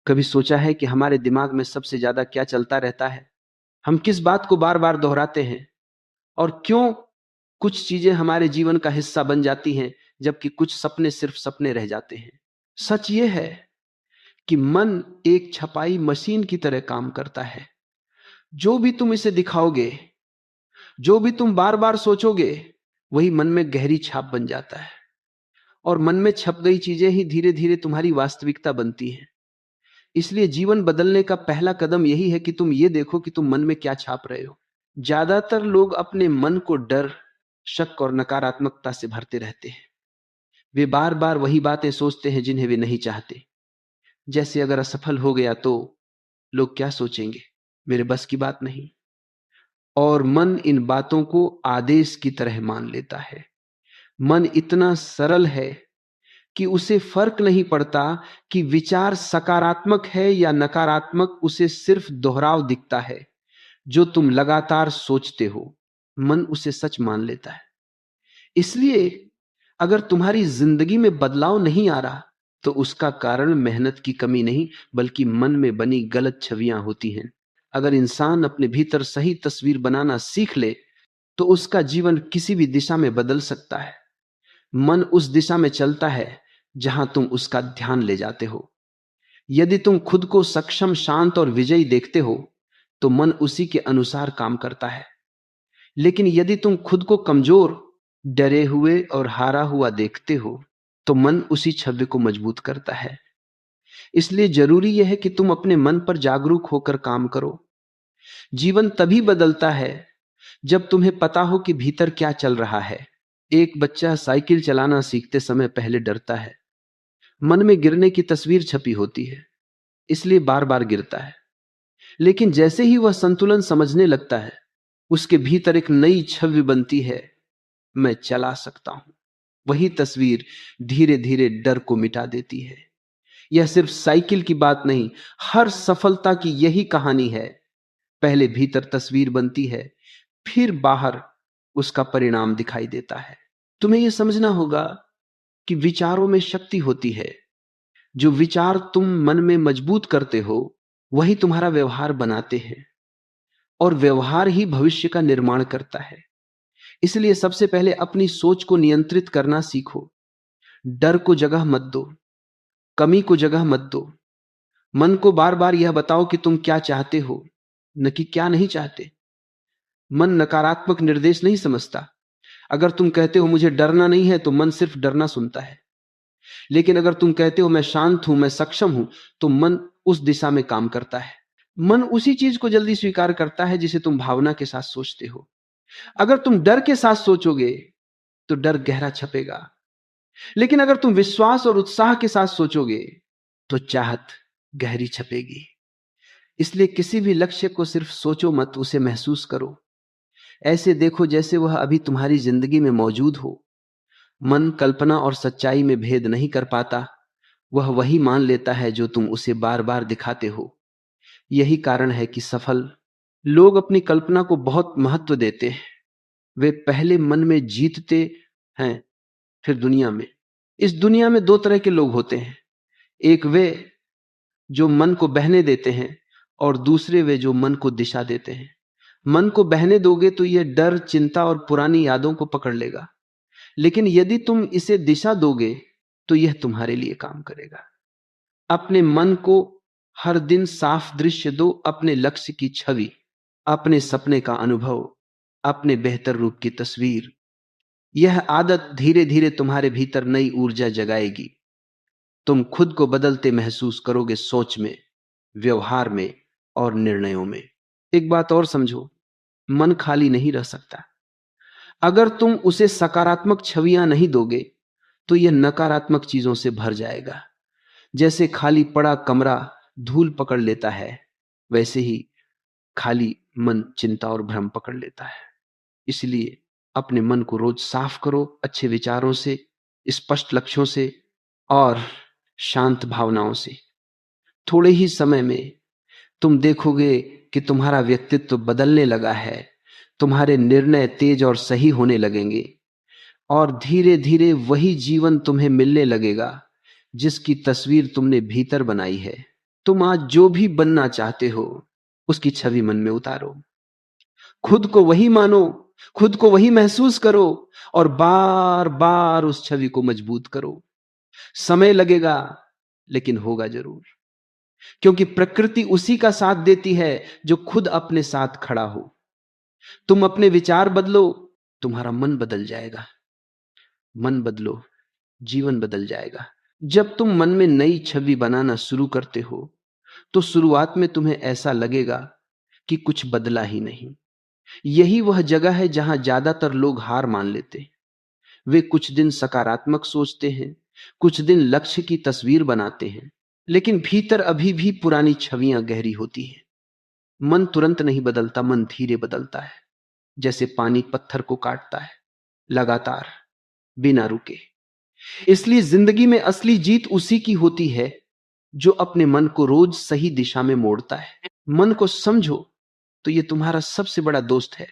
कभी सोचा है कि हमारे दिमाग में सबसे ज्यादा क्या चलता रहता है? हम किस बात को बार बार दोहराते हैं? और क्यों कुछ चीजें हमारे जीवन का हिस्सा बन जाती हैं जबकि कुछ सपने सिर्फ सपने रह जाते हैं? सच यह है कि मन एक छपाई मशीन की तरह काम करता है। जो भी तुम इसे दिखाओगे, जो भी तुम बार बार सोचोगे, वही मन में गहरी छाप बन जाता है। और मन में छप गई चीजें ही धीरे धीरे तुम्हारी वास्तविकता बनती हैं। इसलिए जीवन बदलने का पहला कदम यही है कि तुम ये देखो कि तुम मन में क्या छाप रहे हो। ज्यादातर लोग अपने मन को डर, शक और नकारात्मकता से भरते रहते हैं। वे बार बार वही बातें सोचते हैं जिन्हें वे नहीं चाहते। जैसे अगर असफल हो गया तो लोग क्या सोचेंगे, मेरे बस की बात नहीं। और मन इन बातों को आदेश की तरह मान लेता है। मन इतना सरल है कि उसे फर्क नहीं पड़ता कि विचार सकारात्मक है या नकारात्मक, उसे सिर्फ दोहराव दिखता है। जो तुम लगातार सोचते हो, मन उसे सच मान लेता है। इसलिए अगर तुम्हारी जिंदगी में बदलाव नहीं आ रहा, तो उसका कारण मेहनत की कमी नहीं, बल्कि मन में बनी गलत छवियां होती हैं। अगर इंसान अपने भीतर सही तस्वीर बनाना सीख ले, तो उसका जीवन किसी भी दिशा में बदल सकता है। मन उस दिशा में चलता है जहां तुम उसका ध्यान ले जाते हो। यदि तुम खुद को सक्षम, शांत और विजयी देखते हो, तो मन उसी के अनुसार काम करता है। लेकिन यदि तुम खुद को कमजोर, डरे हुए और हारा हुआ देखते हो, तो मन उसी छवि को मजबूत करता है। इसलिए जरूरी यह है कि तुम अपने मन पर जागरूक होकर काम करो। जीवन तभी बदलता है जब तुम्हें पता हो कि भीतर क्या चल रहा है। एक बच्चा साइकिल चलाना सीखते समय पहले डरता है। मन में गिरने की तस्वीर छपी होती है, इसलिए बार बार गिरता है। लेकिन जैसे ही वह संतुलन समझने लगता है, उसके भीतर एक नई छवि बनती है, मैं चला सकता हूं। वही तस्वीर धीरे धीरे डर को मिटा देती है। यह सिर्फ साइकिल की बात नहीं, हर सफलता की यही कहानी है। पहले भीतर तस्वीर बनती है, फिर बाहर उसका परिणाम दिखाई देता है। तुम्हें यह समझना होगा कि विचारों में शक्ति होती है। जो विचार तुम मन में मजबूत करते हो, वही तुम्हारा व्यवहार बनाते हैं, और व्यवहार ही भविष्य का निर्माण करता है। इसलिए सबसे पहले अपनी सोच को नियंत्रित करना सीखो। डर को जगह मत दो, कमी को जगह मत दो। मन को बार बार यह बताओ कि तुम क्या चाहते हो, न कि क्या नहीं चाहते। मन नकारात्मक निर्देश नहीं समझता। अगर तुम कहते हो मुझे डरना नहीं है, तो मन सिर्फ डरना सुनता है। लेकिन अगर तुम कहते हो मैं शांत हूं, मैं सक्षम हूं, तो मन उस दिशा में काम करता है। मन उसी चीज को जल्दी स्वीकार करता है जिसे तुम भावना के साथ सोचते हो। अगर तुम डर के साथ सोचोगे, तो डर गहरा छपेगा। लेकिन अगर तुम विश्वास और उत्साह के साथ सोचोगे, तो चाहत गहरी छपेगी। इसलिए किसी भी लक्ष्य को सिर्फ सोचो मत, उसे महसूस करो। ऐसे देखो जैसे वह अभी तुम्हारी जिंदगी में मौजूद हो। मन कल्पना और सच्चाई में भेद नहीं कर पाता। वह वही मान लेता है जो तुम उसे बार बार दिखाते हो। यही कारण है कि सफल लोग अपनी कल्पना को बहुत महत्व देते हैं। वे पहले मन में जीतते हैं, फिर दुनिया में। इस दुनिया में दो तरह के लोग होते हैं। एक वे जो मन को बहने देते हैं, और दूसरे वे जो मन को दिशा देते हैं। मन को बहने दोगे तो यह डर, चिंता और पुरानी यादों को पकड़ लेगा। लेकिन यदि तुम इसे दिशा दोगे, तो यह तुम्हारे लिए काम करेगा। अपने मन को हर दिन साफ दृश्य दो, अपने लक्ष्य की छवि, अपने सपने का अनुभव, अपने बेहतर रूप की तस्वीर। यह आदत धीरे धीरे तुम्हारे भीतर नई ऊर्जा जगाएगी। तुम खुद को बदलते महसूस करोगे, सोच में, व्यवहार में और निर्णयों में। एक बात और समझो, मन खाली नहीं रह सकता। अगर तुम उसे सकारात्मक छवियां नहीं दोगे, तो यह नकारात्मक चीजों से भर जाएगा। जैसे खाली पड़ा कमरा धूल पकड़ लेता है, वैसे ही खाली मन चिंता और भ्रम पकड़ लेता है। इसलिए अपने मन को रोज साफ करो, अच्छे विचारों से, स्पष्ट लक्ष्यों से और शांत भावनाओं से। थोड़े ही समय में तुम देखोगे कि तुम्हारा व्यक्तित्व बदलने लगा है। तुम्हारे निर्णय तेज और सही होने लगेंगे, और धीरे धीरे वही जीवन तुम्हें मिलने लगेगा जिसकी तस्वीर तुमने भीतर बनाई है। तुम आज जो भी बनना चाहते हो उसकी छवि मन में उतारो, खुद को वही मानो, खुद को वही महसूस करो और बार बार उस छवि को मजबूत करो। समय लगेगा लेकिन होगा जरूर, क्योंकि प्रकृति उसी का साथ देती है जो खुद अपने साथ खड़ा हो। तुम अपने विचार बदलो, तुम्हारा मन बदल जाएगा। मन बदलो, जीवन बदल जाएगा। जब तुम मन में नई छवि बनाना शुरू करते हो तो शुरुआत में तुम्हें ऐसा लगेगा कि कुछ बदला ही नहीं। यही वह जगह है जहां ज्यादातर लोग हार मान लेते हैं। वे कुछ दिन सकारात्मक सोचते हैं, कुछ दिन लक्ष्य की तस्वीर बनाते हैं, लेकिन भीतर अभी भी पुरानी छवियां गहरी होती हैं। मन तुरंत नहीं बदलता, मन धीरे बदलता है, जैसे पानी पत्थर को काटता है, लगातार, बिना रुके। इसलिए जिंदगी में असली जीत उसी की होती है जो अपने मन को रोज सही दिशा में मोड़ता है। मन को समझो तो यह तुम्हारा सबसे बड़ा दोस्त है,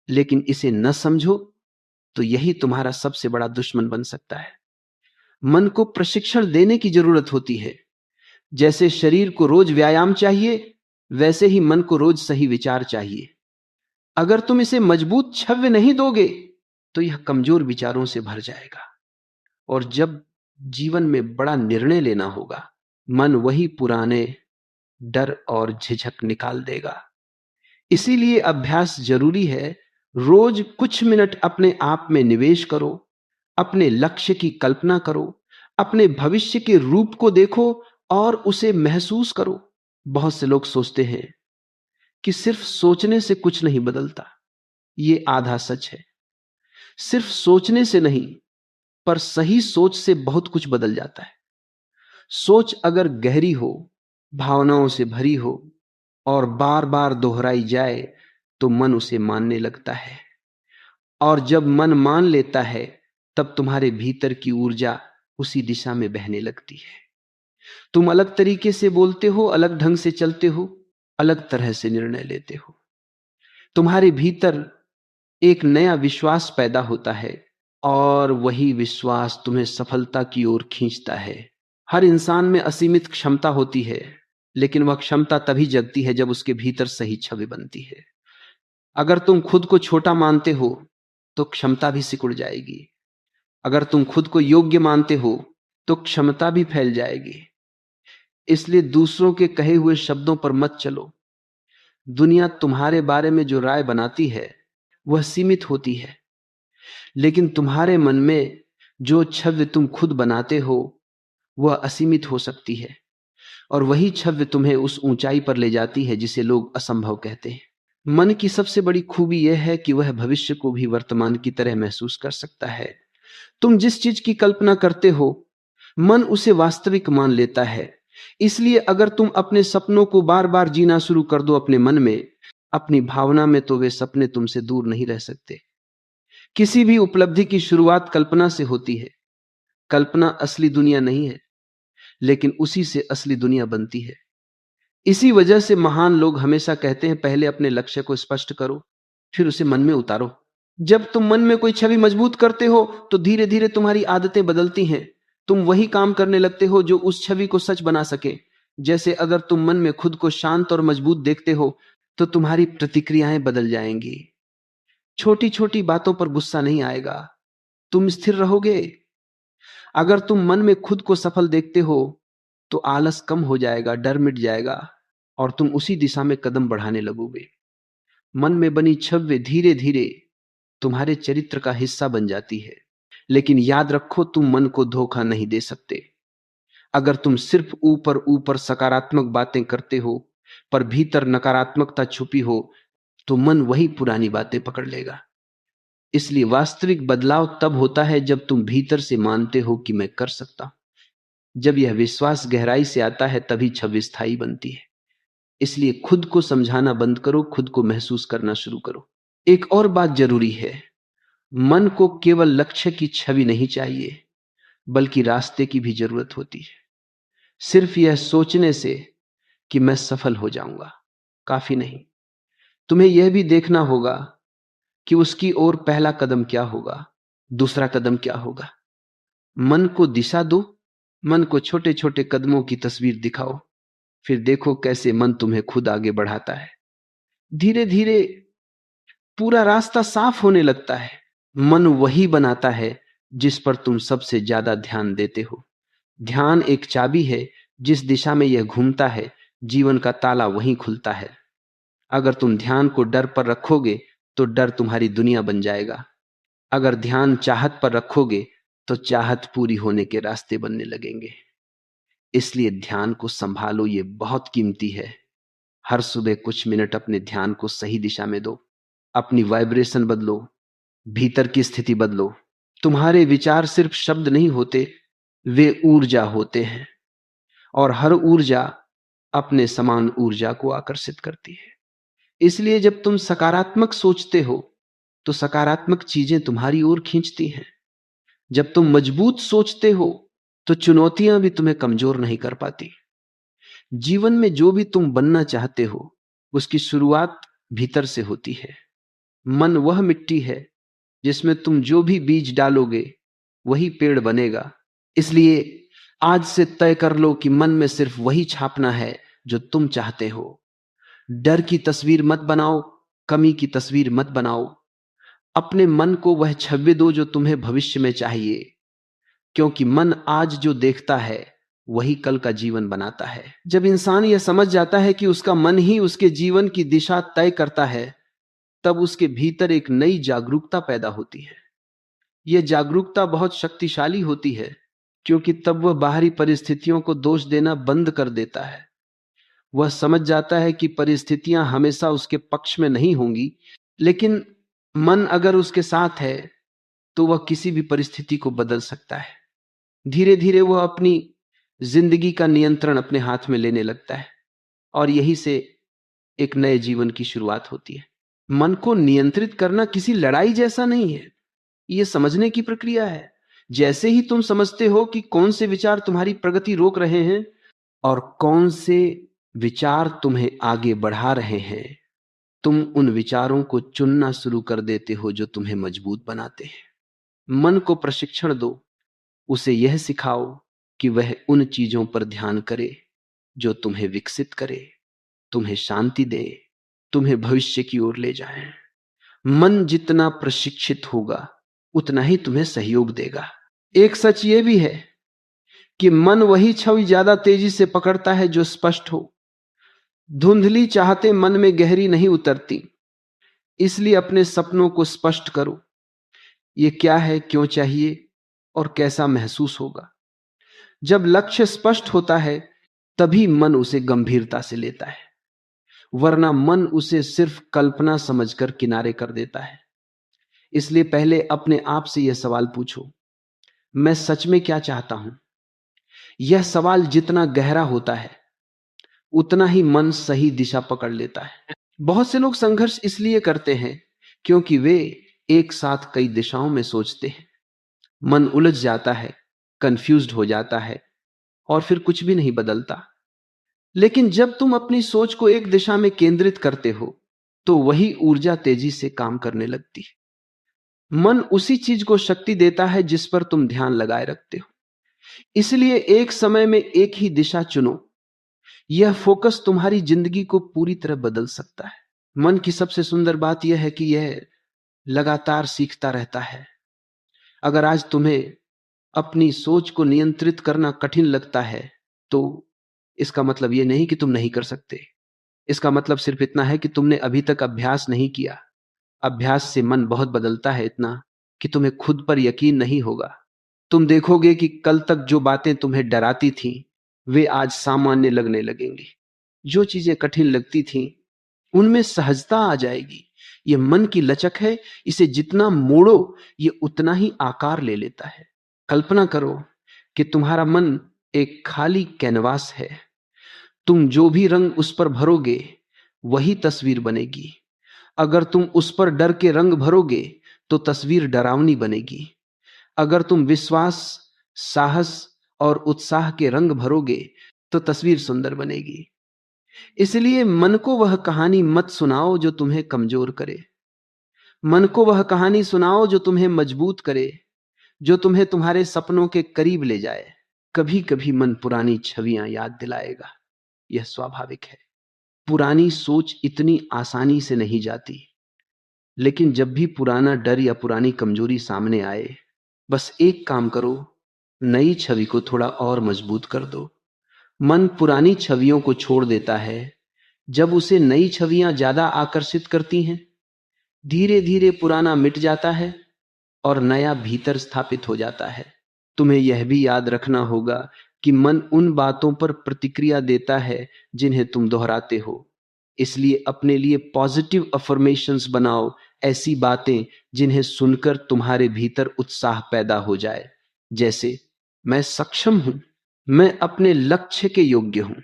लेकिन इसे न समझो तो यही तुम्हारा सबसे बड़ा दुश्मन बन सकता है। मन को प्रशिक्षण देने की जरूरत होती है। जैसे शरीर को रोज व्यायाम चाहिए, वैसे ही मन को रोज सही विचार चाहिए। अगर तुम इसे मजबूत छव्य नहीं दोगे तो यह कमजोर विचारों से भर जाएगा, और जब जीवन में बड़ा निर्णय लेना होगा, मन वही पुराने डर और झिझक निकाल देगा। इसीलिए अभ्यास जरूरी है। रोज कुछ मिनट अपने आप में निवेश करो, अपने लक्ष्य की कल्पना करो, अपने भविष्य के रूप को देखो और उसे महसूस करो। बहुत से लोग सोचते हैं कि सिर्फ सोचने से कुछ नहीं बदलता। ये आधा सच है। सिर्फ सोचने से नहीं, पर सही सोच से बहुत कुछ बदल जाता है। सोच अगर गहरी हो, भावनाओं से भरी हो और बार बार दोहराई जाए तो मन उसे मानने लगता है, और जब मन मान लेता है तब तुम्हारे भीतर की ऊर्जा उसी दिशा में बहने लगती है। तुम अलग तरीके से बोलते हो, अलग ढंग से चलते हो, अलग तरह से निर्णय लेते हो। तुम्हारे भीतर एक नया विश्वास पैदा होता है और वही विश्वास तुम्हें सफलता की ओर खींचता है। हर इंसान में असीमित क्षमता होती है, लेकिन वह क्षमता तभी जगती है जब उसके भीतर सही छवि बनती है। अगर तुम खुद को छोटा मानते हो तो क्षमता भी सिकुड़ जाएगी। अगर तुम खुद को योग्य मानते हो तो क्षमता भी फैल जाएगी। इसलिए दूसरों के कहे हुए शब्दों पर मत चलो। दुनिया तुम्हारे बारे में जो राय बनाती है वह सीमित होती है, लेकिन तुम्हारे मन में जो छवि तुम खुद बनाते हो वह असीमित हो सकती है, और वही छवि तुम्हें उस ऊंचाई पर ले जाती है जिसे लोग असंभव कहते हैं। मन की सबसे बड़ी खूबी यह है कि वह भविष्य को भी वर्तमान की तरह महसूस कर सकता है। तुम जिस चीज की कल्पना करते हो, मन उसे वास्तविक मान लेता है। इसलिए अगर तुम अपने सपनों को बार बार जीना शुरू कर दो अपने मन में, अपनी भावना में, तो वे सपने तुमसे दूर नहीं रह सकते। किसी भी उपलब्धि की शुरुआत कल्पना से होती है। कल्पना असली दुनिया नहीं है, लेकिन उसी से असली दुनिया बनती है। इसी वजह से महान लोग हमेशा कहते हैं, पहले अपने लक्ष्य को स्पष्ट करो, फिर उसे मन में उतारो। जब तुम मन में कोई छवि मजबूत करते हो तो धीरे धीरे तुम्हारी आदतें बदलती हैं। तुम वही काम करने लगते हो जो उस छवि को सच बना सके। जैसे अगर तुम मन में खुद को शांत और मजबूत देखते हो तो तुम्हारी प्रतिक्रियाएं बदल जाएंगी। छोटी छोटी बातों पर गुस्सा नहीं आएगा, तुम स्थिर रहोगे। अगर तुम मन में खुद को सफल देखते हो तो आलस कम हो जाएगा, डर मिट जाएगा और तुम उसी दिशा में कदम बढ़ाने लगोगे। मन में बनी छवि धीरे धीरे तुम्हारे चरित्र का हिस्सा बन जाती है। लेकिन याद रखो, तुम मन को धोखा नहीं दे सकते। अगर तुम सिर्फ ऊपर ऊपर सकारात्मक बातें करते हो पर भीतर नकारात्मकता छुपी हो तो मन वही पुरानी बातें पकड़ लेगा। इसलिए वास्तविक बदलाव तब होता है जब तुम भीतर से मानते हो कि मैं कर सकता हूं। जब यह विश्वास गहराई से आता है तभी छवि स्थायी बनती है। इसलिए खुद को समझाना बंद करो, खुद को महसूस करना शुरू करो। एक और बात जरूरी है, मन को केवल लक्ष्य की छवि नहीं चाहिए, बल्कि रास्ते की भी जरूरत होती है। सिर्फ यह सोचने से कि मैं सफल हो जाऊंगा काफी नहीं। तुम्हें यह भी देखना होगा कि उसकी ओर पहला कदम क्या होगा, दूसरा कदम क्या होगा। मन को दिशा दो, मन को छोटे छोटे कदमों की तस्वीर दिखाओ, फिर देखो कैसे मन तुम्हें खुद आगे बढ़ाता है। धीरे धीरे पूरा रास्ता साफ होने लगता है। मन वही बनाता है जिस पर तुम सबसे ज्यादा ध्यान देते हो। ध्यान एक चाबी है, जिस दिशा में यह घूमता है जीवन का ताला वहीं खुलता है। अगर तुम ध्यान को डर पर रखोगे तो डर तुम्हारी दुनिया बन जाएगा। अगर ध्यान चाहत पर रखोगे तो चाहत पूरी होने के रास्ते बनने लगेंगे। इसलिए ध्यान को संभालो, ये बहुत कीमती है। हर सुबह कुछ मिनट अपने ध्यान को सही दिशा में दो। अपनी वाइब्रेशन बदलो, भीतर की स्थिति बदलो। तुम्हारे विचार सिर्फ शब्द नहीं होते, वे ऊर्जा होते हैं, और हर ऊर्जा अपने समान ऊर्जा को आकर्षित करती है। इसलिए जब तुम सकारात्मक सोचते हो तो सकारात्मक चीजें तुम्हारी ओर खींचती हैं। जब तुम मजबूत सोचते हो तो चुनौतियां भी तुम्हें कमजोर नहीं कर पाती। जीवन में जो भी तुम बनना चाहते हो उसकी शुरुआत भीतर से होती है। मन वह मिट्टी है जिसमें तुम जो भी बीज डालोगे वही पेड़ बनेगा। इसलिए आज से तय कर लो कि मन में सिर्फ वही छापना है जो तुम चाहते हो। डर की तस्वीर मत बनाओ, कमी की तस्वीर मत बनाओ। अपने मन को वह छवि दो जो तुम्हें भविष्य में चाहिए, क्योंकि मन आज जो देखता है वही कल का जीवन बनाता है। जब इंसान यह समझ जाता है कि उसका मन ही उसके जीवन की दिशा तय करता है, तब उसके भीतर एक नई जागरूकता पैदा होती है। यह जागरूकता बहुत शक्तिशाली होती है, क्योंकि तब वह बाहरी परिस्थितियों को दोष देना बंद कर देता है। वह समझ जाता है कि परिस्थितियां हमेशा उसके पक्ष में नहीं होंगी, लेकिन मन अगर उसके साथ है तो वह किसी भी परिस्थिति को बदल सकता है। धीरे धीरे वह अपनी जिंदगी का नियंत्रण अपने हाथ में लेने लगता है, और यही से एक नए जीवन की शुरुआत होती है। मन को नियंत्रित करना किसी लड़ाई जैसा नहीं है, यह समझने की प्रक्रिया है। जैसे ही तुम समझते हो कि कौन से विचार तुम्हारी प्रगति रोक रहे हैं और कौन से विचार तुम्हें आगे बढ़ा रहे हैं, तुम उन विचारों को चुनना शुरू कर देते हो जो तुम्हें मजबूत बनाते हैं। मन को प्रशिक्षण दो, उसे यह सिखाओ कि वह उन चीजों पर ध्यान करे जो तुम्हें विकसित करे, तुम्हें शांति दे, तुम्हें भविष्य की ओर ले जाए। मन जितना प्रशिक्षित होगा उतना ही तुम्हें सहयोग देगा। एक सच यह भी है कि मन वही छवि ज्यादा तेजी से पकड़ता है जो स्पष्ट हो। धुंधली चाहते मन में गहरी नहीं उतरती। इसलिए अपने सपनों को स्पष्ट करो। ये क्या है, क्यों चाहिए और कैसा महसूस होगा। जब लक्ष्य स्पष्ट होता है तभी मन उसे गंभीरता से लेता है, वरना मन उसे सिर्फ कल्पना समझकर किनारे कर देता है। इसलिए पहले अपने आप से यह सवाल पूछो, मैं सच में क्या चाहता हूं। यह सवाल जितना गहरा होता है उतना ही मन सही दिशा पकड़ लेता है। बहुत से लोग संघर्ष इसलिए करते हैं क्योंकि वे एक साथ कई दिशाओं में सोचते हैं। मन उलझ जाता है, कंफ्यूज्ड हो जाता है और फिर कुछ भी नहीं बदलता। लेकिन जब तुम अपनी सोच को एक दिशा में केंद्रित करते हो तो वही ऊर्जा तेजी से काम करने लगती है। मन उसी चीज को शक्ति देता है जिस पर तुम ध्यान लगाए रखते हो। इसलिए एक समय में एक ही दिशा चुनो। यह फोकस तुम्हारी जिंदगी को पूरी तरह बदल सकता है। मन की सबसे सुंदर बात यह है कि यह लगातार सीखता रहता है। अगर आज तुम्हें अपनी सोच को नियंत्रित करना कठिन लगता है तो इसका मतलब यह नहीं कि तुम नहीं कर सकते। इसका मतलब सिर्फ इतना है कि तुमने अभी तक अभ्यास नहीं किया। अभ्यास से मन बहुत बदलता है, इतना कि तुम्हें खुद पर यकीन नहीं होगा। तुम देखोगे कि कल तक जो बातें तुम्हें डराती थीं वे आज सामान्य लगने लगेंगी। जो चीजें कठिन लगती थीं उनमें सहजता आ जाएगी। यह मन की लचक है, इसे जितना मोड़ो ये उतना ही आकार ले लेता है। कल्पना करो कि तुम्हारा मन एक खाली कैनवास है। तुम जो भी रंग उस पर भरोगे वही तस्वीर बनेगी। अगर तुम उस पर डर के रंग भरोगे तो तस्वीर डरावनी बनेगी। अगर तुम विश्वास, साहस और उत्साह के रंग भरोगे तो तस्वीर सुंदर बनेगी। इसलिए मन को वह कहानी मत सुनाओ जो तुम्हें कमजोर करे। मन को वह कहानी सुनाओ जो तुम्हें मजबूत करे, जो तुम्हें तुम्हारे सपनों के करीब ले जाए। कभी कभी मन पुरानी छवियां याद दिलाएगा, यह स्वाभाविक है। पुरानी सोच इतनी आसानी से नहीं जाती, लेकिन जब भी पुराना डर या पुरानी कमजोरी सामने आए, बस एक काम करो, नई छवि को थोड़ा और मजबूत कर दो। मन पुरानी छवियों को छोड़ देता है जब उसे नई छवियां ज्यादा आकर्षित करती हैं। धीरे धीरे पुराना मिट जाता है और नया भीतर स्थापित हो जाता है। तुम्हें यह भी याद रखना होगा कि मन उन बातों पर प्रतिक्रिया देता है जिन्हें तुम दोहराते हो। इसलिए अपने लिए पॉजिटिव अफर्मेशंस बनाओ, ऐसी बातें जिन्हें सुनकर तुम्हारे भीतर उत्साह पैदा हो जाए। जैसे, मैं सक्षम हूं, मैं अपने लक्ष्य के योग्य हूं,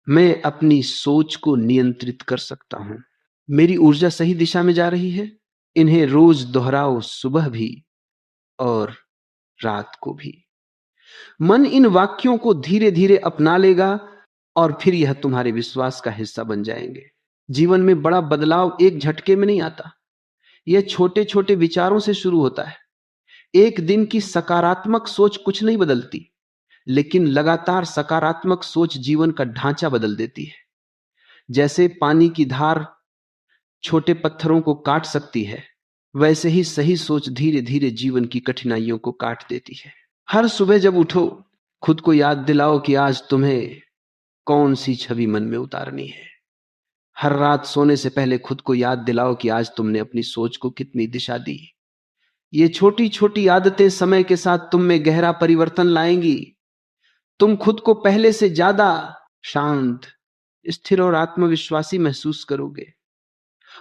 मैं अपनी सोच को नियंत्रित कर सकता हूं, मेरी ऊर्जा सही दिशा में जा रही है। इन्हें रोज दोहराओ, सुबह भी और रात को भी। मन इन वाक्यों को धीरे धीरे अपना लेगा और फिर यह तुम्हारे विश्वास का हिस्सा बन जाएंगे। जीवन में बड़ा बदलाव एक झटके में नहीं आता, यह छोटे छोटे विचारों से शुरू होता है। एक दिन की सकारात्मक सोच कुछ नहीं बदलती, लेकिन लगातार सकारात्मक सोच जीवन का ढांचा बदल देती है। जैसे पानी की धार छोटे पत्थरों को काट सकती है, वैसे ही सही सोच धीरे धीरे जीवन की कठिनाइयों को काट देती है। हर सुबह जब उठो, खुद को याद दिलाओ कि आज तुम्हें कौन सी छवि मन में उतारनी है। हर रात सोने से पहले खुद को याद दिलाओ कि आज तुमने अपनी सोच को कितनी दिशा दी। ये छोटी छोटी आदतें समय के साथ तुम में गहरा परिवर्तन लाएंगी। तुम खुद को पहले से ज्यादा शांत, स्थिर और आत्मविश्वासी महसूस करोगे।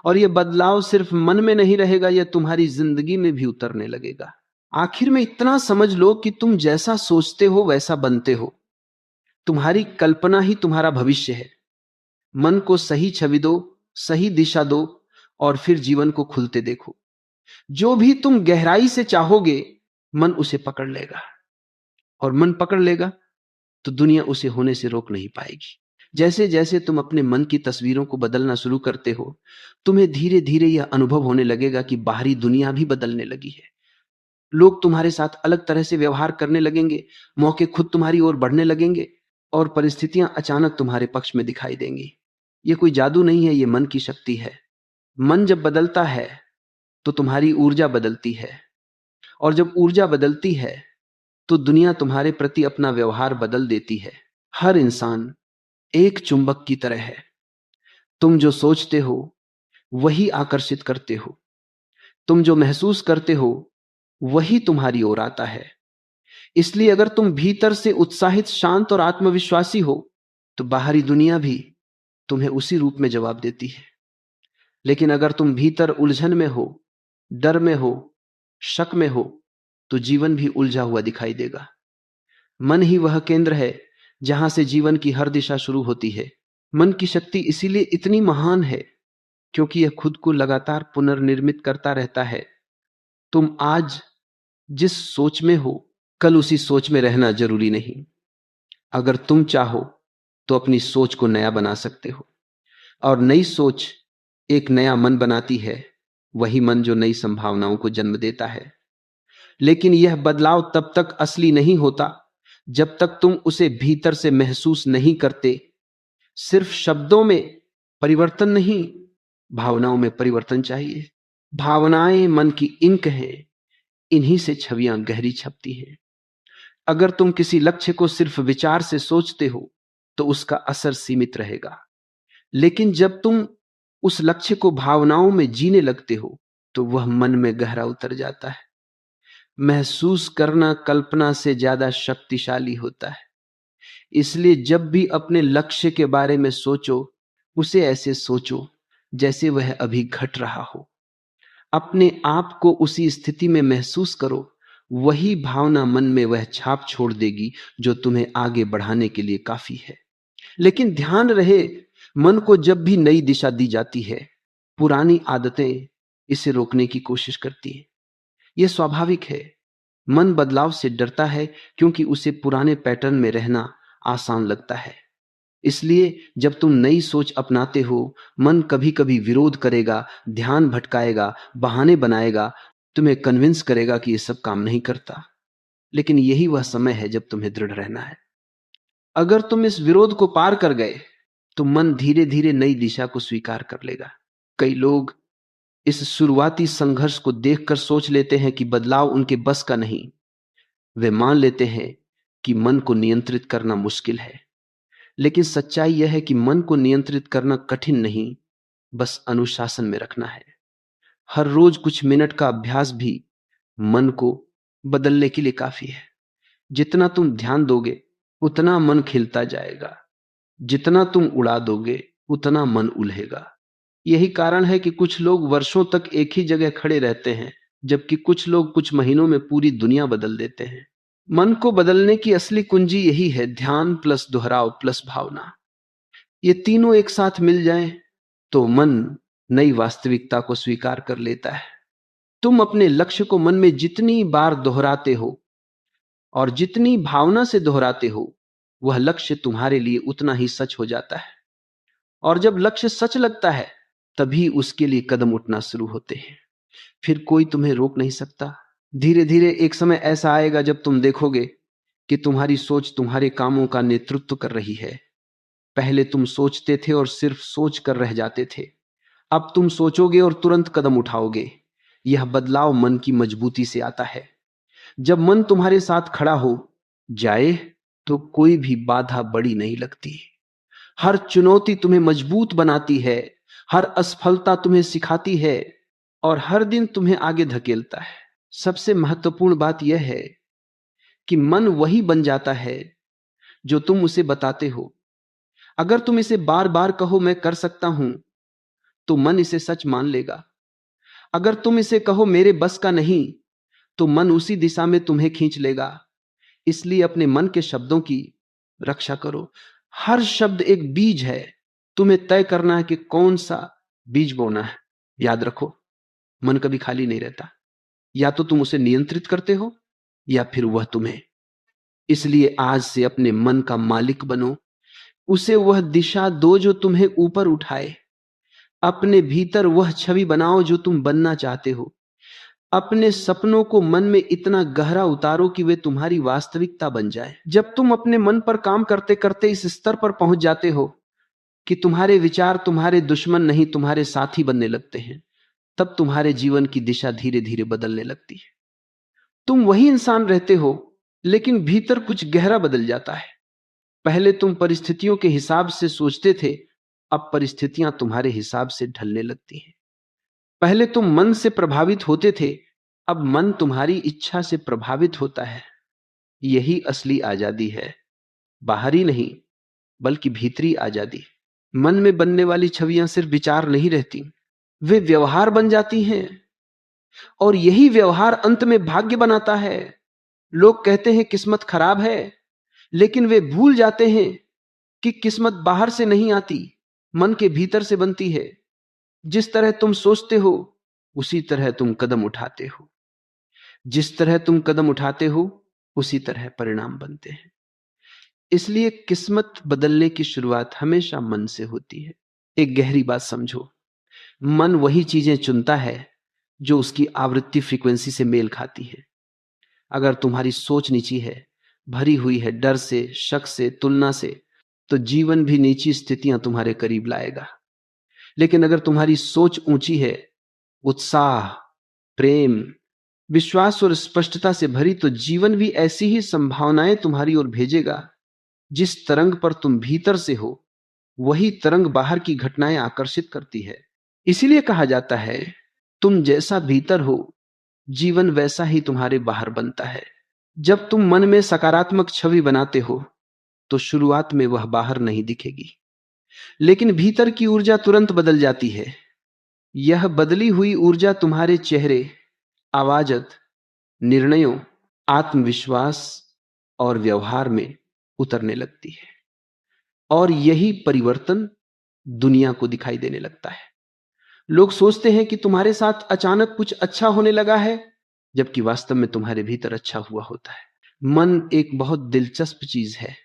और यह बदलाव सिर्फ मन में नहीं रहेगा, यह तुम्हारी जिंदगी में भी उतरने लगेगा। आखिर में इतना समझ लो कि तुम जैसा सोचते हो वैसा बनते हो। तुम्हारी कल्पना ही तुम्हारा भविष्य है। मन को सही छवि दो, सही दिशा दो और फिर जीवन को खुलते देखो। जो भी तुम गहराई से चाहोगे, मन उसे पकड़ लेगा, और मन पकड़ लेगा तो दुनिया उसे होने से रोक नहीं पाएगी। जैसे जैसे तुम अपने मन की तस्वीरों को बदलना शुरू करते हो, तुम्हें धीरे धीरे यह अनुभव होने लगेगा कि बाहरी दुनिया भी बदलने लगी है। लोग तुम्हारे साथ अलग तरह से व्यवहार करने लगेंगे, मौके खुद तुम्हारी ओर बढ़ने लगेंगे और परिस्थितियां अचानक तुम्हारे पक्ष में दिखाई देंगी। यह कोई जादू नहीं है, यह मन की शक्ति है। मन जब बदलता है तो तुम्हारी ऊर्जा बदलती है, और जब ऊर्जा बदलती है तो दुनिया तुम्हारे प्रति अपना व्यवहार बदल देती है। हर इंसान एक चुंबक की तरह है। तुम जो सोचते हो वही आकर्षित करते हो, तुम जो महसूस करते हो वही तुम्हारी ओर आता है। इसलिए अगर तुम भीतर से उत्साहित, शांत और आत्मविश्वासी हो तो बाहरी दुनिया भी तुम्हें उसी रूप में जवाब देती है। लेकिन अगर तुम भीतर उलझन में हो, डर में हो, शक में हो, तो जीवन भी उलझा हुआ दिखाई देगा। मन ही वह केंद्र है जहां से जीवन की हर दिशा शुरू होती है। मन की शक्ति इसीलिए इतनी महान है क्योंकि यह खुद को लगातार पुनर्निर्मित करता रहता है। तुम आज जिस सोच में हो, कल उसी सोच में रहना जरूरी नहीं। अगर तुम चाहो तो अपनी सोच को नया बना सकते हो, और नई सोच एक नया मन बनाती है, वही मन जो नई संभावनाओं को जन्म देता है। लेकिन यह बदलाव तब तक असली नहीं होता जब तक तुम उसे भीतर से महसूस नहीं करते। सिर्फ शब्दों में परिवर्तन नहीं, भावनाओं में परिवर्तन चाहिए। भावनाएं मन की इंक हैं, इन्हीं से छवियां गहरी छपती हैं। अगर तुम किसी लक्ष्य को सिर्फ विचार से सोचते हो तो उसका असर सीमित रहेगा, लेकिन जब तुम उस लक्ष्य को भावनाओं में जीने लगते हो तो वह मन में गहरा उतर जाता है। महसूस करना कल्पना से ज्यादा शक्तिशाली होता है। इसलिए जब भी अपने लक्ष्य के बारे में सोचो, उसे ऐसे सोचो जैसे वह अभी घट रहा हो। अपने आप को उसी स्थिति में महसूस करो। वही भावना मन में वह छाप छोड़ देगी जो तुम्हें आगे बढ़ाने के लिए काफी है। लेकिन ध्यान रहे, मन को जब भी नई दिशा दी जाती है, पुरानी आदतें इसे रोकने की कोशिश करती हैं। यह स्वाभाविक है। मन बदलाव से डरता है क्योंकि उसे पुराने पैटर्न में रहना आसान लगता है। इसलिए जब तुम नई सोच अपनाते हो, मन कभी कभी विरोध करेगा, ध्यान भटकाएगा, बहाने बनाएगा, तुम्हें कन्विंस करेगा कि यह सब काम नहीं करता। लेकिन यही वह समय है जब तुम्हें दृढ़ रहना है। अगर तुम इस विरोध को पार कर गए तो मन धीरे धीरे नई दिशा को स्वीकार कर लेगा। कई लोग इस शुरुआती संघर्ष को देखकर सोच लेते हैं कि बदलाव उनके बस का नहीं। वे मान लेते हैं कि मन को नियंत्रित करना मुश्किल है, लेकिन सच्चाई यह है कि मन को नियंत्रित करना कठिन नहीं, बस अनुशासन में रखना है। हर रोज कुछ मिनट का अभ्यास भी मन को बदलने के लिए काफी है। जितना तुम ध्यान दोगे उतना मन खिलता जाएगा, जितना तुम उड़ा दोगे उतना मन उल्हेगा। यही कारण है कि कुछ लोग वर्षों तक एक ही जगह खड़े रहते हैं, जबकि कुछ लोग कुछ महीनों में पूरी दुनिया बदल देते हैं। मन को बदलने की असली कुंजी यही है, ध्यान प्लस दोहराव प्लस भावना। ये तीनों एक साथ मिल जाएं तो मन नई वास्तविकता को स्वीकार कर लेता है। तुम अपने लक्ष्य को मन में जितनी बार दोहराते हो और जितनी भावना से दोहराते हो, वह लक्ष्य तुम्हारे लिए उतना ही सच हो जाता है। और जब लक्ष्य सच लगता है, तभी उसके लिए कदम उठना शुरू होते हैं। फिर कोई तुम्हें रोक नहीं सकता। धीरे धीरे एक समय ऐसा आएगा जब तुम देखोगे कि तुम्हारी सोच तुम्हारे कामों का नेतृत्व कर रही है। पहले तुम सोचते थे और सिर्फ सोच कर रह जाते थे, अब तुम सोचोगे और तुरंत कदम उठाओगे। यह बदलाव मन की मजबूती से आता है। जब मन तुम्हारे साथ खड़ा हो जाए तो कोई भी बाधा बड़ी नहीं लगती। हर चुनौती तुम्हें मजबूत बनाती है, हर असफलता तुम्हें सिखाती है और हर दिन तुम्हें आगे धकेलता है। सबसे महत्वपूर्ण बात यह है कि मन वही बन जाता है जो तुम उसे बताते हो। अगर तुम इसे बार बार कहो मैं कर सकता हूं, तो मन इसे सच मान लेगा। अगर तुम इसे कहो मेरे बस का नहीं, तो मन उसी दिशा में तुम्हें खींच लेगा। इसलिए अपने मन के शब्दों की रक्षा करो। हर शब्द एक बीज है, तुम्हें तय करना है कि कौन सा बीज बोना है। याद रखो, मन कभी खाली नहीं रहता। या तो तुम उसे नियंत्रित करते हो या फिर वह तुम्हें। इसलिए आज से अपने मन का मालिक बनो, उसे वह दिशा दो जो तुम्हें ऊपर उठाए। अपने भीतर वह छवि बनाओ जो तुम बनना चाहते हो। अपने सपनों को मन में इतना गहरा उतारो कि वे तुम्हारी वास्तविकता बन जाए। जब तुम अपने मन पर काम करते करते इस स्तर पर पहुंच जाते हो कि तुम्हारे विचार तुम्हारे दुश्मन नहीं तुम्हारे साथी बनने लगते हैं, तब तुम्हारे जीवन की दिशा धीरे धीरे बदलने लगती है। तुम वही इंसान रहते हो, लेकिन भीतर कुछ गहरा बदल जाता है। पहले तुम परिस्थितियों के हिसाब से सोचते थे, अब परिस्थितियां तुम्हारे हिसाब से ढलने लगती हैं। पहले तुम मन से प्रभावित होते थे, अब मन तुम्हारी इच्छा से प्रभावित होता है। यही असली आजादी है, बाहरी नहीं बल्कि भीतरी आजादी। मन में बनने वाली छवियां सिर्फ विचार नहीं रहती, वे व्यवहार बन जाती हैं। और यही व्यवहार अंत में भाग्य बनाता है। लोग कहते हैं किस्मत खराब है, लेकिन वे भूल जाते हैं कि किस्मत बाहर से नहीं आती, मन के भीतर से बनती है। जिस तरह तुम सोचते हो उसी तरह तुम कदम उठाते हो, जिस तरह तुम कदम उठाते हो उसी तरह परिणाम बनते हैं। इसलिए किस्मत बदलने की शुरुआत हमेशा मन से होती है। एक गहरी बात समझो, मन वही चीजें चुनता है जो उसकी आवृत्ति फ्रीक्वेंसी से मेल खाती है। अगर तुम्हारी सोच नीची है, भरी हुई है डर से, शक से, तुलना से, तो जीवन भी नीची स्थितियां तुम्हारे करीब लाएगा। लेकिन अगर तुम्हारी सोच ऊंची है, उत्साह, प्रेम, विश्वास और स्पष्टता से भरी, तो जीवन भी ऐसी ही संभावनाएं तुम्हारी ओर भेजेगा। जिस तरंग पर तुम भीतर से हो, वही तरंग बाहर की घटनाएं आकर्षित करती है। इसीलिए कहा जाता है, तुम जैसा भीतर हो, जीवन वैसा ही तुम्हारे बाहर बनता है। जब तुम मन में सकारात्मक छवि बनाते हो, तो शुरुआत में वह बाहर नहीं दिखेगी, लेकिन भीतर की ऊर्जा तुरंत बदल जाती है। यह बदली हुई ऊर्जा तुम्हारे चेहरे, आवाजत, निर्णयों, आत्मविश्वास और व्यवहार में उतरने लगती है। और यही परिवर्तन दुनिया को दिखाई देने लगता है। लोग सोचते हैं कि तुम्हारे साथ अचानक कुछ अच्छा होने लगा है, जबकि वास्तव में तुम्हारे भीतर अच्छा हुआ होता है। मन एक बहुत दिलचस्प चीज है।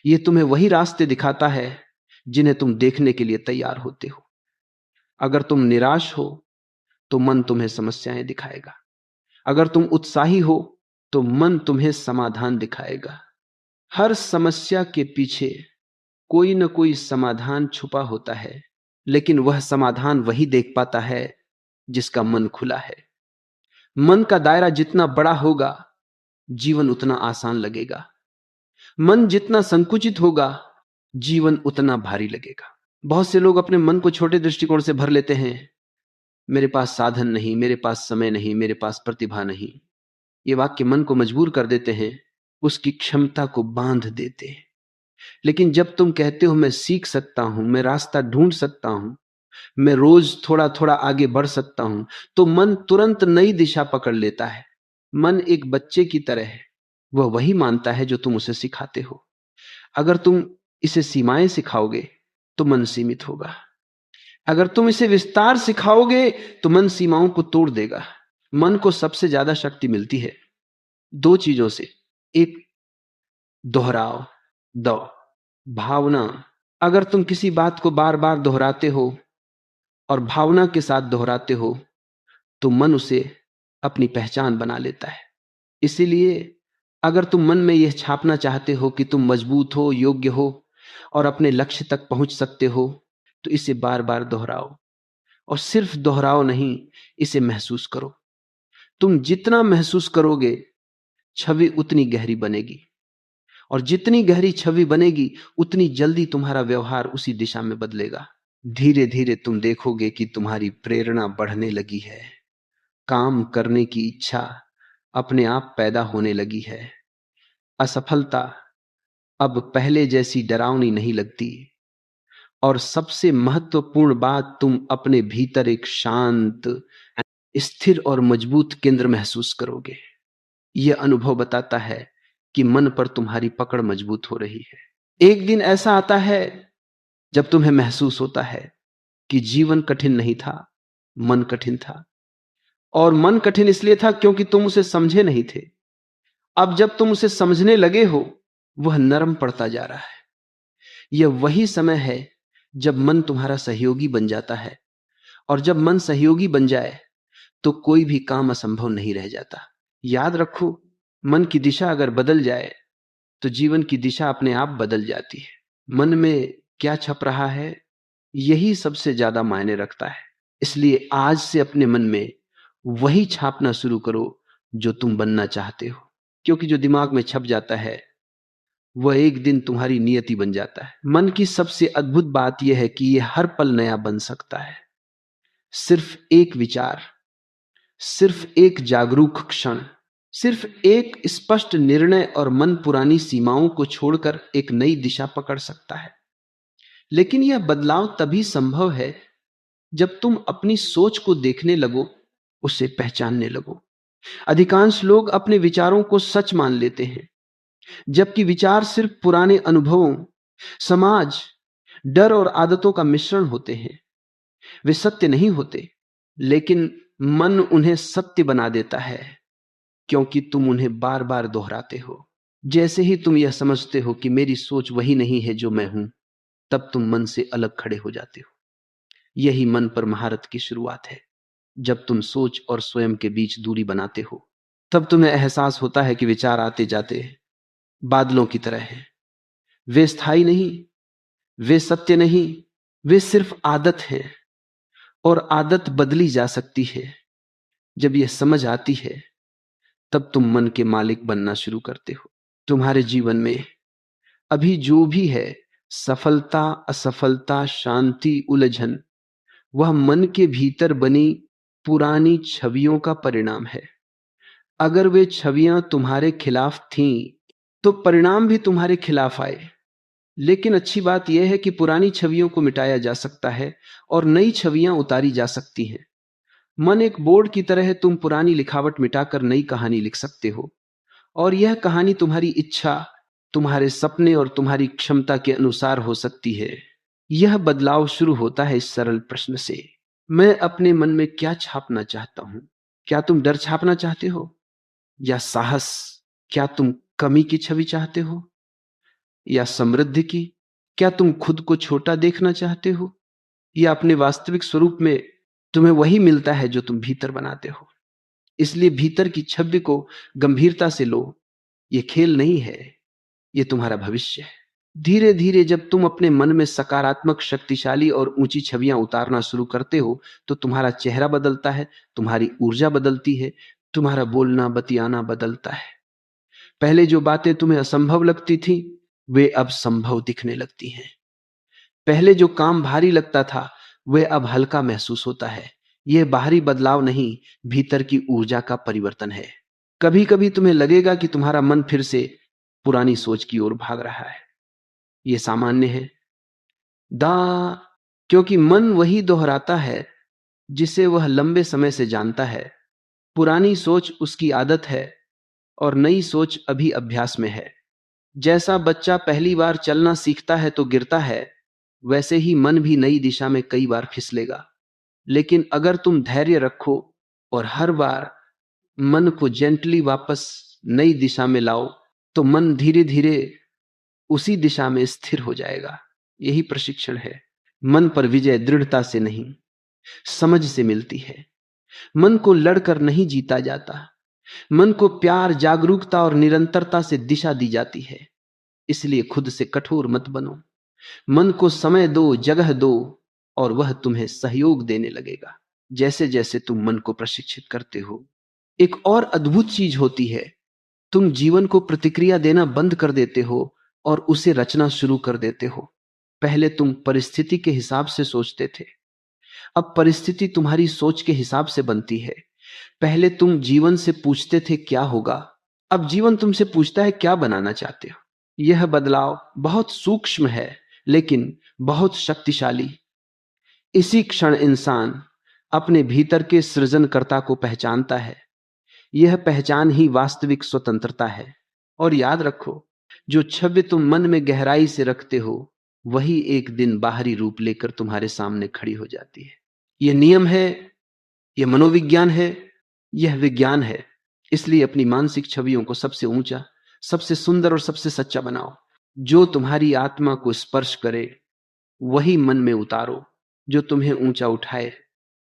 यह तुम्हें वही रास्ते दिखाता है जिन्हें तुम देखने के लिए तैयार होते हो। अगर तुम निराश हो तो मन तुम्हें समस्याएं दिखाएगा। अगर तुम उत्साही हो तो मन तुम्हें समाधान दिखाएगा। हर समस्या के पीछे कोई न कोई समाधान छुपा होता है, लेकिन वह समाधान वही देख पाता है जिसका मन खुला है। मन का दायरा जितना बड़ा होगा, जीवन उतना आसान लगेगा। मन जितना संकुचित होगा, जीवन उतना भारी लगेगा। बहुत से लोग अपने मन को छोटे दृष्टिकोण से भर लेते हैं। मेरे पास साधन नहीं, मेरे पास समय नहीं, मेरे पास प्रतिभा नहीं। ये वाक्य मन को मजबूर कर देते हैं, उसकी क्षमता को बांध देते हैं। लेकिन जब तुम कहते हो मैं सीख सकता हूं, मैं रास्ता ढूंढ सकता हूं, मैं रोज थोड़ा थोड़ा आगे बढ़ सकता हूं, तो मन तुरंत नई दिशा पकड़ लेता है। मन एक बच्चे की तरह है, वह वही मानता है जो तुम उसे सिखाते हो। अगर तुम इसे सीमाएं सिखाओगे तो मन सीमित होगा। अगर तुम इसे विस्तार सिखाओगे तो मन सीमाओं को तोड़ देगा। मन को सबसे ज्यादा शक्ति मिलती है दो चीजों से। एक, दोहराव, दो, भावना। अगर तुम किसी बात को बार बार दोहराते हो और भावना के साथ दोहराते हो तो मन उसे अपनी पहचान बना लेता है। इसीलिए अगर तुम मन में यह छापना चाहते हो कि तुम मजबूत हो, योग्य हो और अपने लक्ष्य तक पहुंच सकते हो, तो इसे बार बार दोहराओ। और सिर्फ दोहराओ नहीं, इसे महसूस करो। तुम जितना महसूस करोगे, छवि उतनी गहरी बनेगी, और जितनी गहरी छवि बनेगी उतनी जल्दी तुम्हारा व्यवहार उसी दिशा में बदलेगा। धीरे धीरे तुम देखोगे कि तुम्हारी प्रेरणा बढ़ने लगी है, काम करने की इच्छा अपने आप पैदा होने लगी है। असफलता अब पहले जैसी डरावनी नहीं लगती, और सबसे महत्वपूर्ण बात, तुम अपने भीतर एक शांत, स्थिर और मजबूत केंद्र महसूस करोगे। यह अनुभव बताता है कि मन पर तुम्हारी पकड़ मजबूत हो रही है। एक दिन ऐसा आता है जब तुम्हें महसूस होता है कि जीवन कठिन नहीं था, मन कठिन था। और मन कठिन इसलिए था क्योंकि तुम उसे समझे नहीं थे। अब जब तुम उसे समझने लगे हो, वह नरम पड़ता जा रहा है। यह वही समय है जब मन तुम्हारा सहयोगी बन जाता है, और जब मन सहयोगी बन जाए तो कोई भी काम असंभव नहीं रह जाता। याद रखो, मन की दिशा अगर बदल जाए तो जीवन की दिशा अपने आप बदल जाती है। मन में क्या छप रहा है, यही सबसे ज्यादा मायने रखता है। इसलिए आज से अपने मन में वही छापना शुरू करो जो तुम बनना चाहते हो, क्योंकि जो दिमाग में छप जाता है वह एक दिन तुम्हारी नियति बन जाता है। मन की सबसे अद्भुत बात यह है कि यह हर पल नया बन सकता है। सिर्फ एक विचार, सिर्फ एक जागरूक क्षण, सिर्फ एक स्पष्ट निर्णय, और मन पुरानी सीमाओं को छोड़कर एक नई दिशा पकड़ सकता है। लेकिन यह बदलाव तभी संभव है जब तुम अपनी सोच को देखने लगो, उसे पहचानने लगो। अधिकांश लोग अपने विचारों को सच मान लेते हैं, जबकि विचार सिर्फ पुराने अनुभवों, समाज, डर और आदतों का मिश्रण होते हैं। वे सत्य नहीं होते, लेकिन मन उन्हें सत्य बना देता है क्योंकि तुम उन्हें बार बार दोहराते हो। जैसे ही तुम यह समझते हो कि मेरी सोच वही नहीं है जो मैं हूं, तब तुम मन से अलग खड़े हो जाते हो। यही मन पर महारत की शुरुआत है। जब तुम सोच और स्वयं के बीच दूरी बनाते हो, तब तुम्हें एहसास होता है कि विचार आते जाते बादलों की तरह हैं। वे स्थायी नहीं, वे सत्य नहीं, वे सिर्फ आदत है, और आदत बदली जा सकती है। जब यह समझ आती है, तब तुम मन के मालिक बनना शुरू करते हो। तुम्हारे जीवन में अभी जो भी है, सफलता, असफलता, शांति, उलझन, वह मन के भीतर बनी पुरानी छवियों का परिणाम है। अगर वे छवियां तुम्हारे खिलाफ थीं, तो परिणाम भी तुम्हारे खिलाफ आए। लेकिन अच्छी बात यह है कि पुरानी छवियों को मिटाया जा सकता है और नई छवियां उतारी जा सकती हैं। मन एक बोर्ड की तरह है, तुम पुरानी लिखावट मिटाकर नई कहानी लिख सकते हो, और यह कहानी तुम्हारी इच्छा, तुम्हारे सपने और तुम्हारी क्षमता के अनुसार हो सकती है। यह बदलाव शुरू होता है इस सरल प्रश्न से, मैं अपने मन में क्या छापना चाहता हूं? क्या तुम डर छापना चाहते हो या साहस? क्या तुम कमी की छवि चाहते हो या समृद्धि की? क्या तुम खुद को छोटा देखना चाहते हो या अपने वास्तविक स्वरूप में तुम्हें वही मिलता है जो तुम भीतर बनाते हो? इसलिए भीतर की छवि को गंभीरता से लो। यह खेल नहीं है, यह तुम्हारा भविष्य है। धीरे धीरे जब तुम अपने मन में सकारात्मक, शक्तिशाली और ऊंची छवियां उतारना शुरू करते हो तो तुम्हारा चेहरा बदलता है, तुम्हारी ऊर्जा बदलती है, तुम्हारा बोलना बतियाना बदलता है। पहले जो बातें तुम्हें असंभव लगती थी वे अब संभव दिखने लगती हैं। पहले जो काम भारी लगता था वे अब हल्का महसूस होता है। यह बाहरी बदलाव नहीं, भीतर की ऊर्जा का परिवर्तन है। कभी कभी तुम्हें लगेगा कि तुम्हारा मन फिर से पुरानी सोच की ओर भाग रहा है। यह सामान्य है दा क्योंकि मन वही दोहराता है जिसे वह लंबे समय से जानता है। पुरानी सोच उसकी आदत है और नई सोच अभी अभ्यास में है। जैसा बच्चा पहली बार चलना सीखता है तो गिरता है, वैसे ही मन भी नई दिशा में कई बार फिसलेगा। लेकिन अगर तुम धैर्य रखो और हर बार मन को जेंटली वापस नई दिशा में लाओ तो मन धीरे धीरे उसी दिशा में स्थिर हो जाएगा। यही प्रशिक्षण है। मन पर विजय दृढ़ता से नहीं, समझ से मिलती है। मन को लड़कर नहीं जीता जाता। मन को प्यार, जागरूकता और निरंतरता से दिशा दी जाती है। इसलिए खुद से कठोर मत बनो। मन को समय दो, जगह दो और वह तुम्हें सहयोग देने लगेगा जैसे जैसे तुम मन को प्रशिक्षित करते हो। एक और अद्भुत चीज होती है, तुम जीवन को प्रतिक्रिया देना बंद कर देते हो और उसे रचना शुरू कर देते हो। पहले तुम परिस्थिति के हिसाब से सोचते थे, अब परिस्थिति तुम्हारी सोच के हिसाब से बनती है। पहले तुम जीवन से पूछते थे क्या होगा, अब जीवन तुमसे पूछता है क्या बनाना चाहते हो। यह बदलाव बहुत सूक्ष्म है लेकिन बहुत शक्तिशाली। इसी क्षण इंसान अपने भीतर के सृजनकर्ता को पहचानता है। यह पहचान ही वास्तविक स्वतंत्रता है। और याद रखो, जो छवि तुम मन में गहराई से रखते हो वही एक दिन बाहरी रूप लेकर तुम्हारे सामने खड़ी हो जाती है। यह नियम है, यह मनोविज्ञान है, यह विज्ञान है। इसलिए अपनी मानसिक छवियों को सबसे ऊंचा, सबसे सुंदर और सबसे सच्चा बनाओ। जो तुम्हारी आत्मा को स्पर्श करे वही मन में उतारो, जो तुम्हें ऊंचा उठाए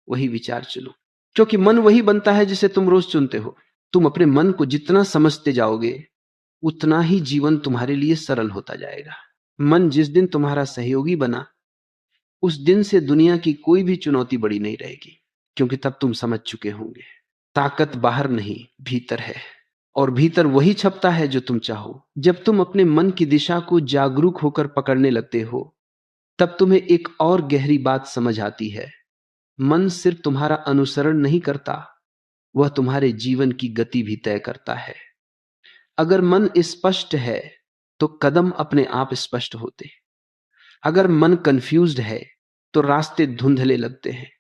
वही विचार चलो। क्योंकि मन वही बनता है जिसे तुम रोज चुनते हो। तुम अपने मन को जितना समझते जाओगे उतना ही जीवन तुम्हारे लिए सरल होता जाएगा। मन जिस दिन तुम्हारा सहयोगी बना उस दिन से दुनिया की कोई भी चुनौती बड़ी नहीं रहेगी, क्योंकि तब तुम समझ चुके होंगे ताकत बाहर नहीं भीतर है और भीतर वही छपता है जो तुम चाहो। जब तुम अपने मन की दिशा को जागरूक होकर पकड़ने लगते हो तब तुम्हें एक और गहरी बात समझ आती है। मन सिर्फ तुम्हारा अनुसरण नहीं करता, वह तुम्हारे जीवन की गति भी तय करता है। अगर मन स्पष्ट है तो कदम अपने आप स्पष्ट होते। अगर मन कंफ्यूज्ड है तो रास्ते धुंधले लगते हैं।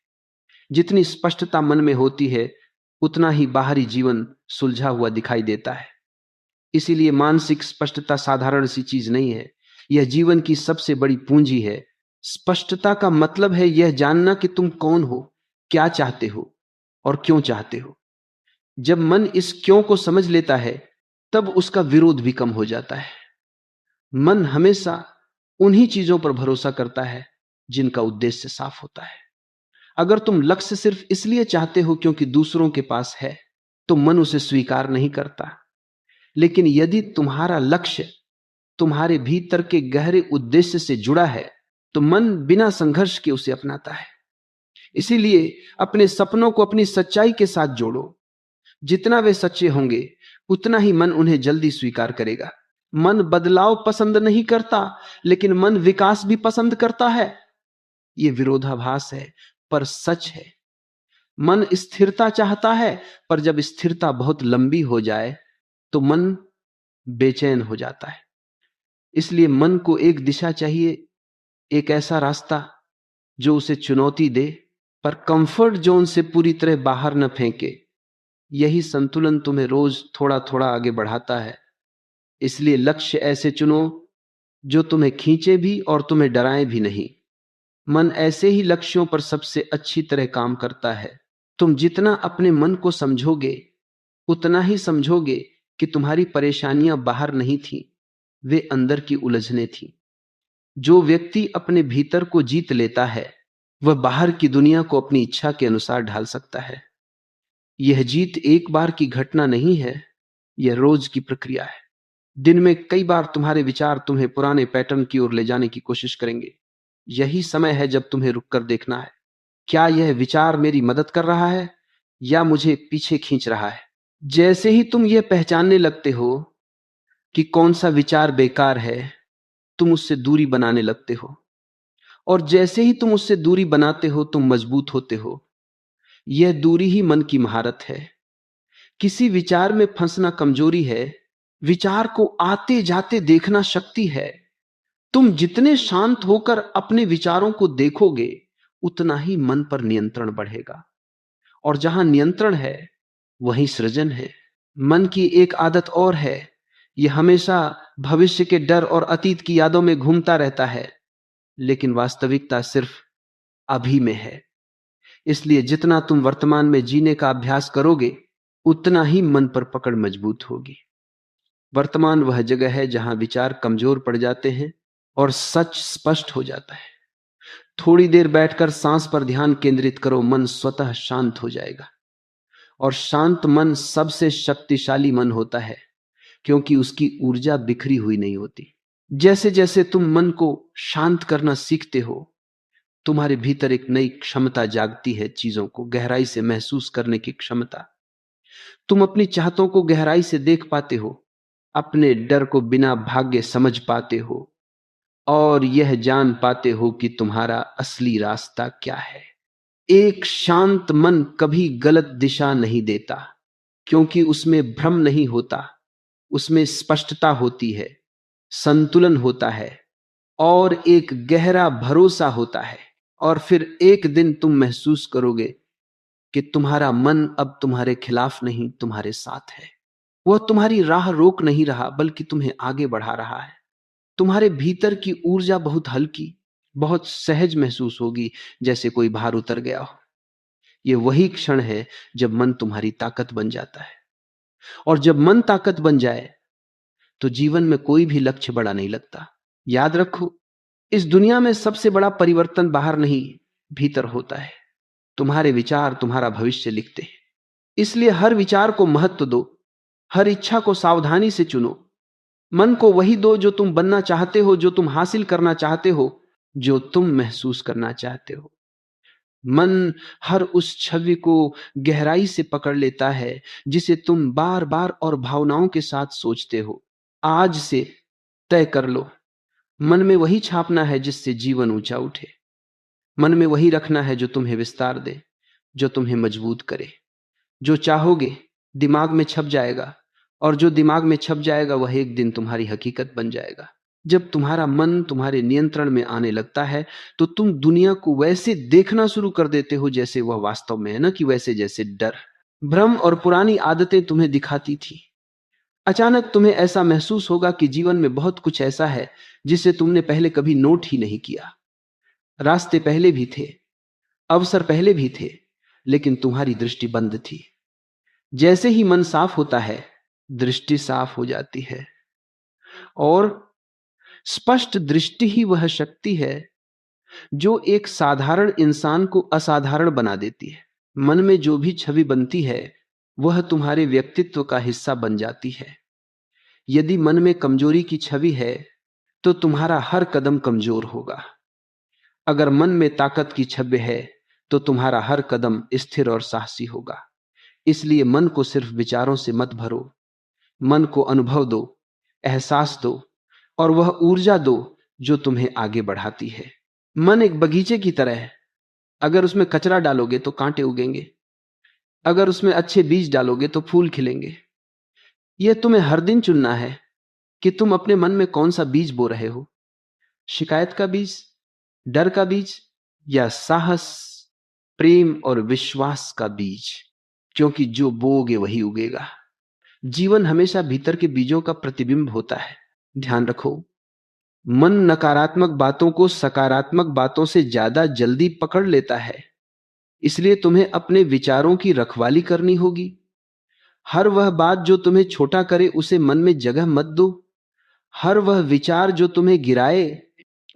जितनी स्पष्टता मन में होती है उतना ही बाहरी जीवन सुलझा हुआ दिखाई देता है। इसीलिए मानसिक स्पष्टता साधारण सी चीज नहीं है, यह जीवन की सबसे बड़ी पूंजी है। स्पष्टता का मतलब है यह जानना कि तुम कौन हो, क्या चाहते हो और क्यों चाहते हो। जब मन इस क्यों को समझ लेता है तब उसका विरोध भी कम हो जाता है। मन हमेशा उन्हीं चीजों पर भरोसा करता है जिनका उद्देश्य साफ होता है। अगर तुम लक्ष्य सिर्फ इसलिए चाहते हो क्योंकि दूसरों के पास है तो मन उसे स्वीकार नहीं करता। लेकिन यदि तुम्हारा लक्ष्य तुम्हारे भीतर के गहरे उद्देश्य से जुड़ा है तो मन बिना संघर्ष के उसे अपनाता है। इसीलिए अपने सपनों को अपनी सच्चाई के साथ जोड़ो। जितना वे सच्चे होंगे उतना ही मन उन्हें जल्दी स्वीकार करेगा। मन बदलाव पसंद नहीं करता लेकिन मन विकास भी पसंद करता है। यह विरोधाभास है पर सच है। मन स्थिरता चाहता है पर जब स्थिरता बहुत लंबी हो जाए तो मन बेचैन हो जाता है। इसलिए मन को एक दिशा चाहिए, एक ऐसा रास्ता जो उसे चुनौती दे पर कंफर्ट जोन से पूरी तरह बाहर न फेंके। यही संतुलन तुम्हें रोज थोड़ा थोड़ा आगे बढ़ाता है। इसलिए लक्ष्य ऐसे चुनो जो तुम्हें खींचे भी और तुम्हें डराए भी नहीं। मन ऐसे ही लक्ष्यों पर सबसे अच्छी तरह काम करता है। तुम जितना अपने मन को समझोगे उतना ही समझोगे कि तुम्हारी परेशानियां बाहर नहीं थी, वे अंदर की उलझने थी। जो व्यक्ति अपने भीतर को जीत लेता है वह बाहर की दुनिया को अपनी इच्छा के अनुसार ढाल सकता है। यह जीत एक बार की घटना नहीं है, यह रोज की प्रक्रिया है। दिन में कई बार तुम्हारे विचार तुम्हें पुराने पैटर्न की ओर ले जाने की कोशिश करेंगे। यही समय है जब तुम्हें रुककर देखना है, क्या यह विचार मेरी मदद कर रहा है या मुझे पीछे खींच रहा है। जैसे ही तुम यह पहचानने लगते हो कि कौन सा विचार बेकार है, तुम उससे दूरी बनाने लगते हो, और जैसे ही तुम उससे दूरी बनाते हो तुम मजबूत होते हो। यह दूरी ही मन की महारत है। किसी विचार में फंसना कमजोरी है, विचार को आते जाते देखना शक्ति है। तुम जितने शांत होकर अपने विचारों को देखोगे, उतना ही मन पर नियंत्रण बढ़ेगा, और जहां नियंत्रण है वहीं सृजन है। मन की एक आदत और है, यह हमेशा भविष्य के डर और अतीत की यादों में घूमता रहता है, लेकिन वास्तविकता सिर्फ अभी में है। इसलिए जितना तुम वर्तमान में जीने का अभ्यास करोगे, उतना ही मन पर पकड़ मजबूत होगी। वर्तमान वह जगह है जहां विचार कमजोर पड़ जाते हैं और सच स्पष्ट हो जाता है। थोड़ी देर बैठकर सांस पर ध्यान केंद्रित करो, मन स्वतः शांत हो जाएगा। और शांत मन सबसे शक्तिशाली मन होता है, क्योंकि उसकी ऊर्जा बिखरी हुई नहीं होती। जैसे जैसे तुम मन को शांत करना सीखते हो, तुम्हारे भीतर एक नई क्षमता जागती है, चीजों को गहराई से महसूस करने की क्षमता। तुम अपनी चाहतों को गहराई से देख पाते हो, अपने डर को बिना भाग्य समझ पाते हो, और यह जान पाते हो कि तुम्हारा असली रास्ता क्या है। एक शांत मन कभी गलत दिशा नहीं देता, क्योंकि उसमें भ्रम नहीं होता, उसमें स्पष्टता होती है, संतुलन होता है, और एक गहरा भरोसा होता है। और फिर एक दिन तुम महसूस करोगे कि तुम्हारा मन अब तुम्हारे खिलाफ नहीं, तुम्हारे साथ है। वह तुम्हारी राह रोक नहीं रहा, बल्कि तुम्हें आगे बढ़ा रहा है। तुम्हारे भीतर की ऊर्जा बहुत हल्की, बहुत सहज महसूस होगी, जैसे कोई भार उतर गया हो। यह वही क्षण है जब मन तुम्हारी ताकत बन जाता है। और जब मन ताकत बन जाए तो जीवन में कोई भी लक्ष्य बड़ा नहीं लगता। याद रखो, इस दुनिया में सबसे बड़ा परिवर्तन बाहर नहीं, भीतर होता है। तुम्हारे विचार तुम्हारा भविष्य लिखते हैं। इसलिए हर विचार को महत्व दो, हर इच्छा को सावधानी से चुनो। मन को वही दो जो तुम बनना चाहते हो, जो तुम हासिल करना चाहते हो, जो तुम महसूस करना चाहते हो। मन हर उस छवि को गहराई से पकड़ लेता है जिसे तुम बार बार और भावनाओं के साथ सोचते हो। आज से तय कर लो, मन में वही छापना है जिससे जीवन ऊंचा उठे। मन में वही रखना है जो तुम्हें विस्तार दे, जो तुम्हें मजबूत करे। जो चाहोगे दिमाग में छप जाएगा, और जो दिमाग में छप जाएगा वह एक दिन तुम्हारी हकीकत बन जाएगा। जब तुम्हारा मन तुम्हारे नियंत्रण में आने लगता है, तो तुम दुनिया को वैसे देखना शुरू कर देते हो जैसे वह वास्तव में है, ना कि वैसे जैसे डर, भ्रम और पुरानी आदतें तुम्हें दिखाती थी। अचानक तुम्हें ऐसा महसूस होगा कि जीवन में बहुत कुछ ऐसा है जिसे तुमने पहले कभी नोट ही नहीं किया। रास्ते पहले भी थे, अवसर पहले भी थे, लेकिन तुम्हारी दृष्टि बंद थी। जैसे ही मन साफ होता है, दृष्टि साफ हो जाती है, और स्पष्ट दृष्टि ही वह शक्ति है जो एक साधारण इंसान को असाधारण बना देती है। मन में जो भी छवि बनती है वह तुम्हारे व्यक्तित्व का हिस्सा बन जाती है। यदि मन में कमजोरी की छवि है तो तुम्हारा हर कदम कमजोर होगा। अगर मन में ताकत की छवि है तो तुम्हारा हर कदम स्थिर और साहसी होगा। इसलिए मन को सिर्फ विचारों से मत भरो, मन को अनुभव दो, एहसास दो, और वह ऊर्जा दो जो तुम्हें आगे बढ़ाती है। मन एक बगीचे की तरह है। अगर उसमें कचरा डालोगे तो कांटे उगेंगे, अगर उसमें अच्छे बीज डालोगे तो फूल खिलेंगे। यह तुम्हें हर दिन चुनना है कि तुम अपने मन में कौन सा बीज बो रहे हो, शिकायत का बीज, डर का बीज, या साहस, प्रेम और विश्वास का बीज। क्योंकि जो बोओगे वही उगेगा। जीवन हमेशा भीतर के बीजों का प्रतिबिंब होता है। ध्यान रखो, मन नकारात्मक बातों को सकारात्मक बातों से ज्यादा जल्दी पकड़ लेता है। इसलिए तुम्हें अपने विचारों की रखवाली करनी होगी। हर वह बात जो तुम्हें छोटा करे उसे मन में जगह मत दो। हर वह विचार जो तुम्हें गिराए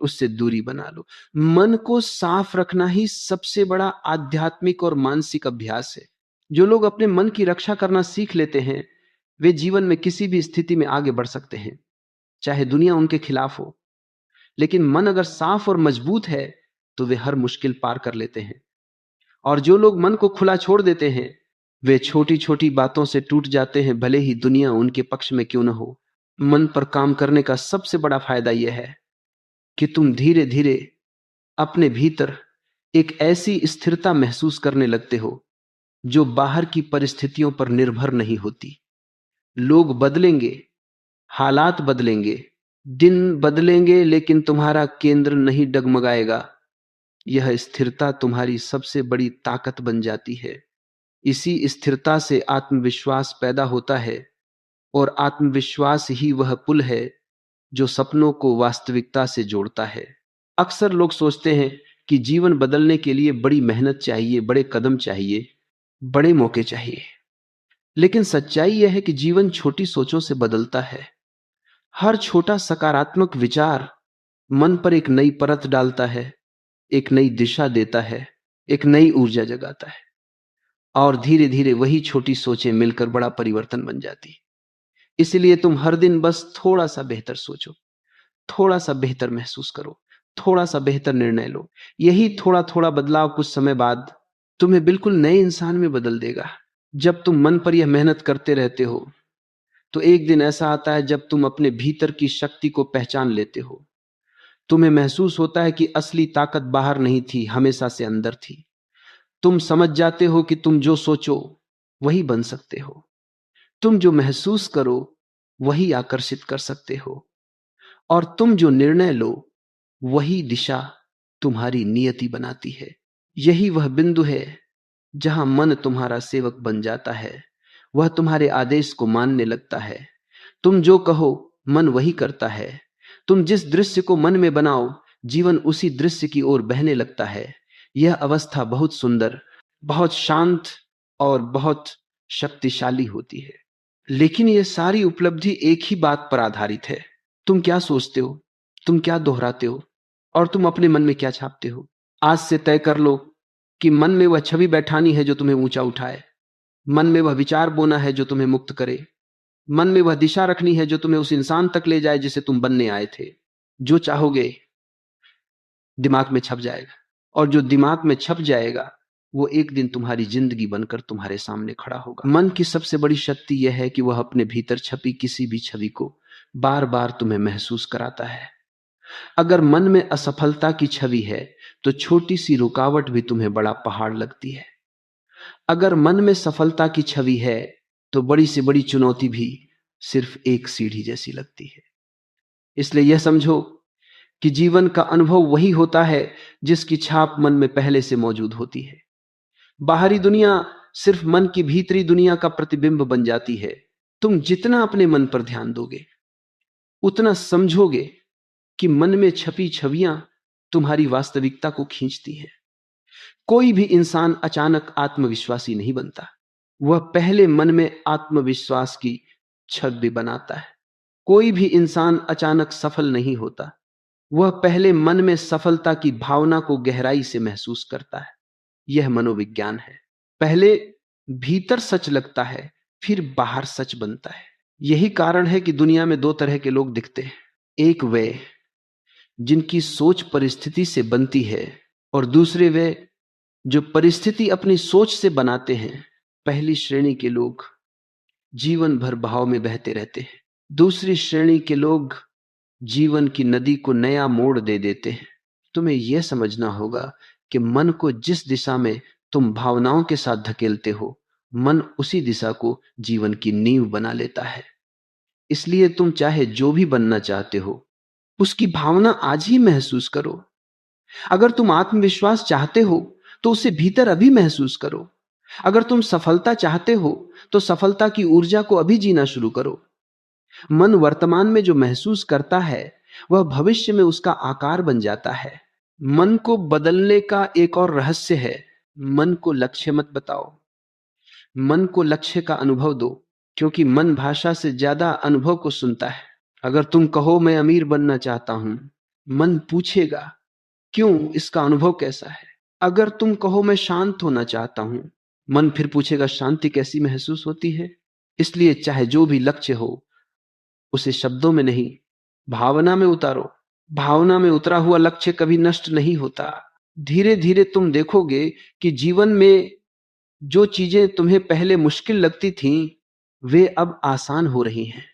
उससे दूरी बना लो। मन को साफ रखना ही सबसे बड़ा आध्यात्मिक और मानसिक अभ्यास है। जो लोग अपने मन की रक्षा करना सीख लेते हैं वे जीवन में किसी भी स्थिति में आगे बढ़ सकते हैं, चाहे दुनिया उनके खिलाफ हो। लेकिन मन अगर साफ और मजबूत है तो वे हर मुश्किल पार कर लेते हैं। और जो लोग मन को खुला छोड़ देते हैं वे छोटी छोटी बातों से टूट जाते हैं, भले ही दुनिया उनके पक्ष में क्यों न हो। मन पर काम करने का सबसे बड़ा फायदा यह है कि तुम धीरे धीरे अपने भीतर एक ऐसी स्थिरता महसूस करने लगते हो जो बाहर की परिस्थितियों पर निर्भर नहीं होती। लोग बदलेंगे, हालात बदलेंगे, दिन बदलेंगे, लेकिन तुम्हारा केंद्र नहीं डगमगाएगा। यह स्थिरता तुम्हारी सबसे बड़ी ताकत बन जाती है। इसी स्थिरता से आत्मविश्वास पैदा होता है और आत्मविश्वास ही वह पुल है जो सपनों को वास्तविकता से जोड़ता है। अक्सर लोग सोचते हैं कि जीवन बदलने के लिए बड़ी मेहनत चाहिए, बड़े कदम चाहिए, बड़े मौके चाहिए। लेकिन सच्चाई यह है कि जीवन छोटी सोचों से बदलता है। हर छोटा सकारात्मक विचार मन पर एक नई परत डालता है, एक नई दिशा देता है, एक नई ऊर्जा जगाता है। और धीरे धीरे वही छोटी सोचें मिलकर बड़ा परिवर्तन बन जाती। इसलिए तुम हर दिन बस थोड़ा सा बेहतर सोचो, थोड़ा सा बेहतर महसूस करो, थोड़ा सा बेहतर निर्णय लो। यही थोड़ा थोड़ा बदलाव कुछ समय बाद तुम्हें बिल्कुल नए इंसान में बदल देगा। जब तुम मन पर यह मेहनत करते रहते हो तो एक दिन ऐसा आता है जब तुम अपने भीतर की शक्ति को पहचान लेते हो। तुम्हें महसूस होता है कि असली ताकत बाहर नहीं थी, हमेशा से अंदर थी। तुम समझ जाते हो कि तुम जो सोचो वही बन सकते हो, तुम जो महसूस करो वही आकर्षित कर सकते हो, और तुम जो निर्णय लो वही दिशा तुम्हारी नियति बनाती है। यही वह बिंदु है जहां मन तुम्हारा सेवक बन जाता है। वह तुम्हारे आदेश को मानने लगता है। तुम जो कहो मन वही करता है। तुम जिस दृश्य को मन में बनाओ जीवन उसी दृश्य की ओर बहने लगता है। यह अवस्था बहुत सुंदर, बहुत शांत और बहुत शक्तिशाली होती है। लेकिन यह सारी उपलब्धि एक ही बात पर आधारित है। तुम क्या सोचते हो, तुम क्या दोहराते हो और तुम अपने मन में क्या छापते हो। आज से तय कर लो कि मन में वह छवि बैठानी है जो तुम्हें ऊंचा उठाए, मन में वह विचार बोना है जो तुम्हें मुक्त करे, मन में वह दिशा रखनी है जो तुम्हें उस इंसान तक ले जाए जिसे तुम बनने आए थे। जो चाहोगे दिमाग में छप जाएगा, और जो दिमाग में छप जाएगा वो एक दिन तुम्हारी जिंदगी बनकर तुम्हारे सामने खड़ा होगा। मन की सबसे बड़ी शक्ति यह है कि वह अपने भीतर छपी किसी भी छवि को बार बार तुम्हें महसूस कराता है। अगर मन में असफलता की छवि है तो छोटी सी रुकावट भी तुम्हें बड़ा पहाड़ लगती है। अगर मन में सफलता की छवि है तो बड़ी से बड़ी चुनौती भी सिर्फ एक सीढ़ी जैसी लगती है। इसलिए यह समझो कि जीवन का अनुभव वही होता है जिसकी छाप मन में पहले से मौजूद होती है। बाहरी दुनिया सिर्फ मन की भीतरी दुनिया का प्रतिबिंब बन जाती है। तुम जितना अपने मन पर ध्यान दोगे उतना समझोगे कि मन में छपी छवियां तुम्हारी वास्तविकता को खींचती हैं। कोई भी इंसान अचानक आत्मविश्वासी नहीं बनता, वह पहले मन में आत्मविश्वास की छवि बनाता है। कोई भी इंसान अचानक सफल नहीं होता, वह पहले मन में सफलता की भावना को गहराई से महसूस करता है। यह मनोविज्ञान है। पहले भीतर सच लगता है, फिर बाहर सच बनता है। यही कारण है कि दुनिया में दो तरह के लोग दिखते हैं। एक वे जिनकी सोच परिस्थिति से बनती है, और दूसरे वे जो परिस्थिति अपनी सोच से बनाते हैं। पहली श्रेणी के लोग जीवन भर भाव में बहते रहते हैं, दूसरी श्रेणी के लोग जीवन की नदी को नया मोड़ दे देते हैं। तुम्हें यह समझना होगा कि मन को जिस दिशा में तुम भावनाओं के साथ धकेलते हो, मन उसी दिशा को जीवन की नींव बना लेता है। इसलिए तुम चाहे जो भी बनना चाहते हो उसकी भावना आज ही महसूस करो। अगर तुम आत्मविश्वास चाहते हो तो उसे भीतर अभी महसूस करो। अगर तुम सफलता चाहते हो तो सफलता की ऊर्जा को अभी जीना शुरू करो। मन वर्तमान में जो महसूस करता है वह भविष्य में उसका आकार बन जाता है। मन को बदलने का एक और रहस्य है, मन को लक्ष्य मत बताओ, मन को लक्ष्य का अनुभव दो, क्योंकि मन भाषा से ज्यादा अनुभव को सुनता है। अगर तुम कहो मैं अमीर बनना चाहता हूं, मन पूछेगा क्यों, इसका अनुभव कैसा है। अगर तुम कहो मैं शांत होना चाहता हूं, मन फिर पूछेगा शांति कैसी महसूस होती है, इसलिए चाहे जो भी लक्ष्य हो, उसे शब्दों में नहीं, भावना में उतारो। भावना में उतरा हुआ लक्ष्य कभी नष्ट नहीं होता। धीरे धीरे तुम देखोगे कि जीवन में जो चीजें तुम्हें पहले मुश्किल लगती थीं, वे अब आसान हो रही हैं।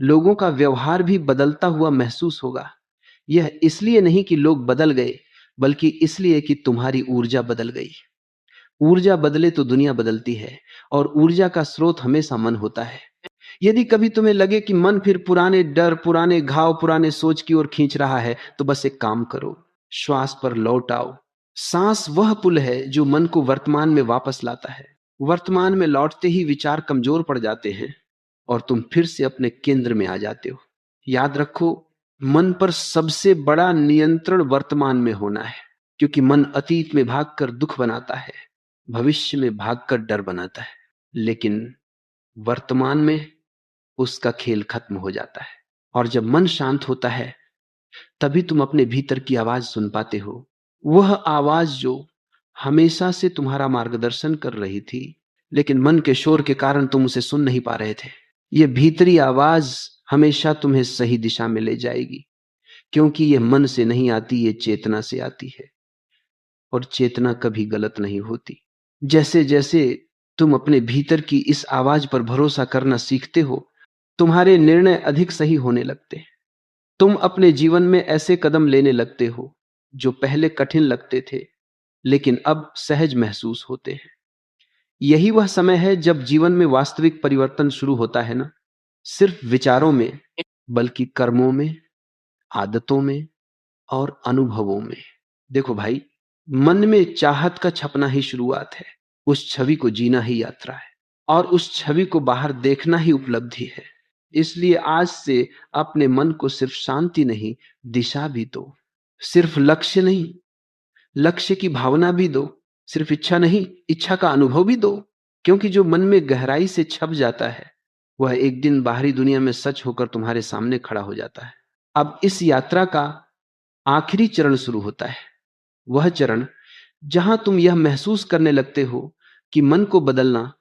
लोगों का व्यवहार भी बदलता हुआ महसूस होगा। यह इसलिए नहीं कि लोग बदल गए, बल्कि इसलिए कि तुम्हारी ऊर्जा बदल गई। ऊर्जा बदले तो दुनिया बदलती है, और ऊर्जा का स्रोत हमेशा मन होता है। यदि कभी तुम्हें लगे कि मन फिर पुराने डर, पुराने घाव, पुराने सोच की ओर खींच रहा है, तो बस एक काम करो, श्वास पर लौट आओ। सांस वह पुल है जो मन को वर्तमान में वापस लाता है। वर्तमान में लौटते ही विचार कमजोर पड़ जाते हैं और तुम फिर से अपने केंद्र में आ जाते हो। याद रखो, मन पर सबसे बड़ा नियंत्रण वर्तमान में होना है, क्योंकि मन अतीत में भागकर दुख बनाता है, भविष्य में भागकर डर बनाता है, लेकिन वर्तमान में उसका खेल खत्म हो जाता है। और जब मन शांत होता है, तभी तुम अपने भीतर की आवाज सुन पाते हो। वह आवाज जो हमेशा से तुम्हारा मार्गदर्शन कर रही थी, लेकिन मन के शोर के कारण तुम उसे सुन नहीं पा रहे थे। यह भीतरी आवाज हमेशा तुम्हें सही दिशा में ले जाएगी, क्योंकि यह मन से नहीं आती, यह चेतना से आती है, और चेतना कभी गलत नहीं होती। जैसे जैसे तुम अपने भीतर की इस आवाज पर भरोसा करना सीखते हो, तुम्हारे निर्णय अधिक सही होने लगते हैं। तुम अपने जीवन में ऐसे कदम लेने लगते हो जो पहले कठिन लगते थे, लेकिन अब सहज महसूस होते हैं। यही वह समय है जब जीवन में वास्तविक परिवर्तन शुरू होता है ना, सिर्फ विचारों में, बल्कि कर्मों में, आदतों में और अनुभवों में। देखो भाई, मन में चाहत का छपना ही शुरुआत है, उस छवि को जीना ही यात्रा है, और उस छवि को बाहर देखना ही उपलब्धि है। इसलिए आज से अपने मन को सिर्फ शांति नहीं, दिशा भी दो। सिर्फ लक्ष्य नहीं, लक्ष्य की भावना भी दो। सिर्फ इच्छा नहीं, इच्छा का अनुभव भी दो। क्योंकि जो मन में गहराई से छप जाता है, वह एक दिन बाहरी दुनिया में सच होकर तुम्हारे सामने खड़ा हो जाता है। अब इस यात्रा का आखिरी चरण शुरू होता है, वह चरण जहां तुम यह महसूस करने लगते हो कि मन को बदलना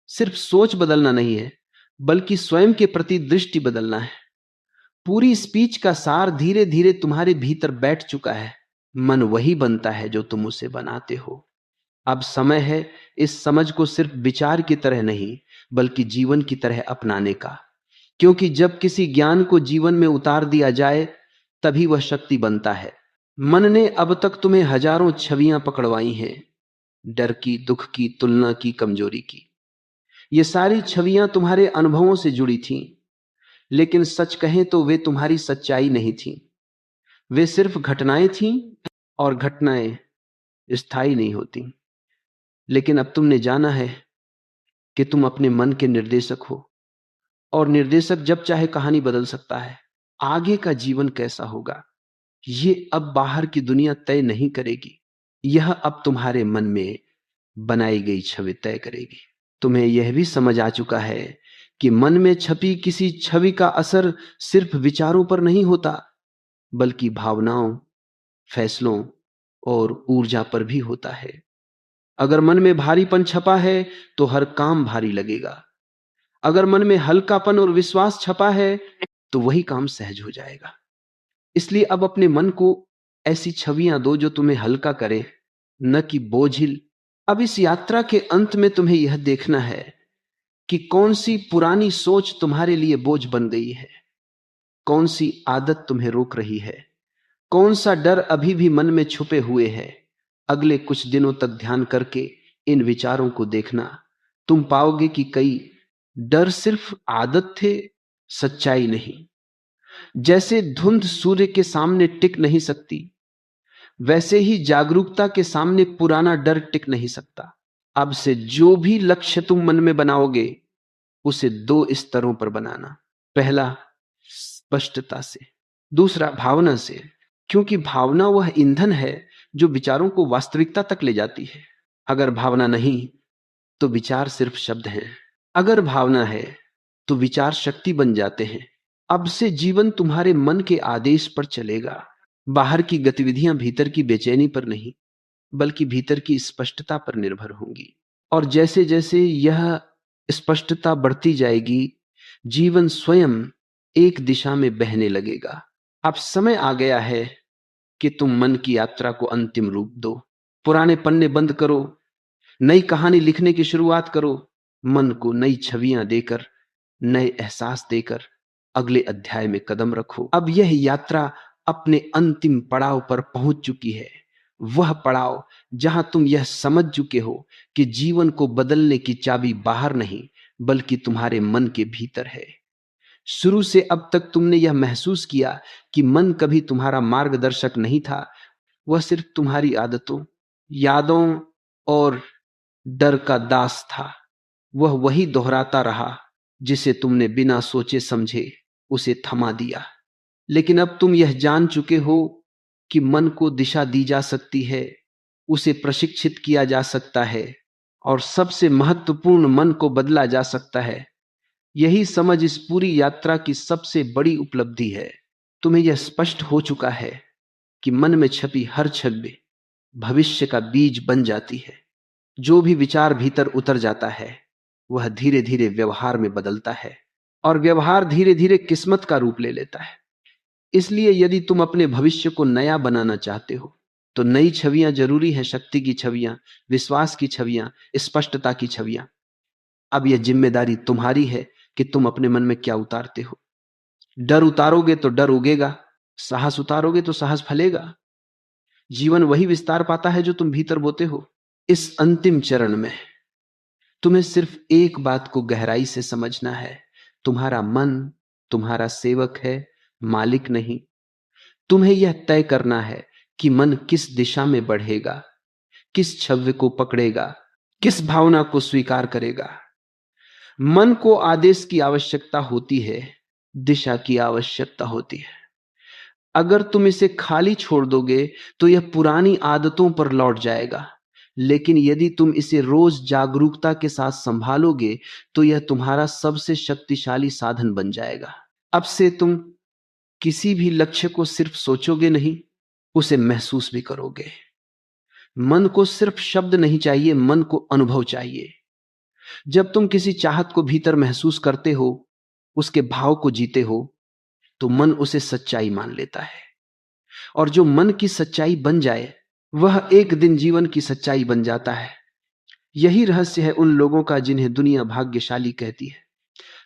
सिर्फ सोच बदलना नहीं है, बल्कि स्वयं के प्रति दृष्टि बदलना है। पूरी स्पीच का सार धीरे धीरे तुम्हारे भीतर बैठ चुका है। मन वही बनता है जो तुम उसे बनाते हो। अब समय है इस समझ को सिर्फ विचार की तरह नहीं, बल्कि जीवन की तरह अपनाने का। क्योंकि जब किसी ज्ञान को जीवन में उतार दिया जाए, तभी वह शक्ति बनता है। मन ने अब तक तुम्हें हजारों छवियां पकड़वाई हैं, डर की, दुख की, तुलना की, कमजोरी की। ये सारी छवियां तुम्हारे अनुभवों से जुड़ी थीं, लेकिन सच कहें तो वे तुम्हारी सच्चाई नहीं थीं। वे सिर्फ घटनाएं थीं, और घटनाएं स्थायी नहीं होती। लेकिन अब तुमने जाना है कि तुम अपने मन के निर्देशक हो, और निर्देशक जब चाहे कहानी बदल सकता है। आगे का जीवन कैसा होगा, ये अब बाहर की दुनिया तय नहीं करेगी, यह अब तुम्हारे मन में बनाई गई छवि तय करेगी। तुम्हें यह भी समझ आ चुका है कि मन में छपी किसी छवि का असर सिर्फ विचारों पर नहीं होता, बल्कि भावनाओं, फैसलों और ऊर्जा पर भी होता है। अगर मन में भारीपन छपा है, तो हर काम भारी लगेगा। अगर मन में हल्कापन और विश्वास छपा है, तो वही काम सहज हो जाएगा। इसलिए अब अपने मन को ऐसी छवियां दो जो तुम्हें हल्का करे, न कि बोझिल। अब इस यात्रा के अंत में तुम्हें यह देखना है कि कौन सी पुरानी सोच तुम्हारे लिए बोझ बन गई है, कौन सी आदत तुम्हें रोक रही है, कौन सा डर अभी भी मन में छुपे हुए है। अगले कुछ दिनों तक ध्यान करके इन विचारों को देखना, तुम पाओगे कि कई डर सिर्फ आदत थे, सच्चाई नहीं। जैसे धुंध सूर्य के सामने टिक नहीं सकती, वैसे ही जागरूकता के सामने पुराना डर टिक नहीं सकता। अब से जो भी लक्ष्य तुम मन में बनाओगे, उसे दो स्तरों पर बनाना। पहला, स्पष्टता से। दूसरा, भावना से। क्योंकि भावना वह ईंधन है जो विचारों को वास्तविकता तक ले जाती है। अगर भावना नहीं, तो विचार सिर्फ शब्द हैं। अगर भावना है, तो विचार शक्ति बन जाते हैं। अब से जीवन तुम्हारे मन के आदेश पर चलेगा। बाहर की गतिविधियां भीतर की बेचैनी पर नहीं, बल्कि भीतर की स्पष्टता पर निर्भर होंगी। और जैसे जैसे यह स्पष्टता बढ़ती जाएगी, जीवन स्वयं एक दिशा में बहने लगेगा। अब समय आ गया है कि तुम मन की यात्रा को अंतिम रूप दो। पुराने पन्ने बंद करो, नई कहानी लिखने की शुरुआत करो। मन को नई छवियां देकर, नए एहसास देकर अगले अध्याय में कदम रखो। अब यह यात्रा अपने अंतिम पड़ाव पर पहुंच चुकी है, वह पड़ाव जहां तुम यह समझ चुके हो कि जीवन को बदलने की चाबी बाहर नहीं बल्कि तुम्हारे मन के भीतर है। शुरू से अब तक तुमने यह महसूस किया कि मन कभी तुम्हारा मार्गदर्शक नहीं था, वह सिर्फ तुम्हारी आदतों, यादों और डर का दास था। वह वही दोहराता रहा जिसे तुमने बिना सोचे समझे उसे थमा दिया। लेकिन अब तुम यह जान चुके हो कि मन को दिशा दी जा सकती है, उसे प्रशिक्षित किया जा सकता है और सबसे महत्वपूर्ण, मन को बदला जा सकता है। यही समझ इस पूरी यात्रा की सबसे बड़ी उपलब्धि है। तुम्हें यह स्पष्ट हो चुका है कि मन में छपी हर छवि भविष्य का बीज बन जाती है। जो भी विचार भीतर उतर जाता है वह धीरे धीरे व्यवहार में बदलता है और व्यवहार धीरे धीरे किस्मत का रूप ले लेता है। इसलिए यदि तुम अपने भविष्य को नया बनाना चाहते हो तो नई छवियां जरूरी है, शक्ति की छवियां, विश्वास की छवियां, स्पष्टता की छवियां। अब यह जिम्मेदारी तुम्हारी है कि तुम अपने मन में क्या उतारते हो। डर उतारोगे तो डर उगेगा, साहस उतारोगे तो साहस फलेगा। जीवन वही विस्तार पाता है जो तुम भीतर बोते हो। इस अंतिम चरण में तुम्हें सिर्फ एक बात को गहराई से समझना है, तुम्हारा मन तुम्हारा सेवक है, मालिक नहीं। तुम्हें यह तय करना है कि मन किस दिशा में बढ़ेगा, किस छवि को पकड़ेगा, किस भावना को स्वीकार करेगा। मन को आदेश की आवश्यकता होती है, दिशा की आवश्यकता होती है। अगर तुम इसे खाली छोड़ दोगे तो यह पुरानी आदतों पर लौट जाएगा, लेकिन यदि तुम इसे रोज जागरूकता के साथ संभालोगे तो यह तुम्हारा सबसे शक्तिशाली साधन बन जाएगा। अब से तुम किसी भी लक्ष्य को सिर्फ सोचोगे नहीं, उसे महसूस भी करोगे। मन को सिर्फ शब्द नहीं चाहिए, मन को अनुभव चाहिए। जब तुम किसी चाहत को भीतर महसूस करते हो, उसके भाव को जीते हो, तो मन उसे सच्चाई मान लेता है। और जो मन की सच्चाई बन जाए वह एक दिन जीवन की सच्चाई बन जाता है। यही रहस्य है उन लोगों का जिन्हें दुनिया भाग्यशाली कहती है।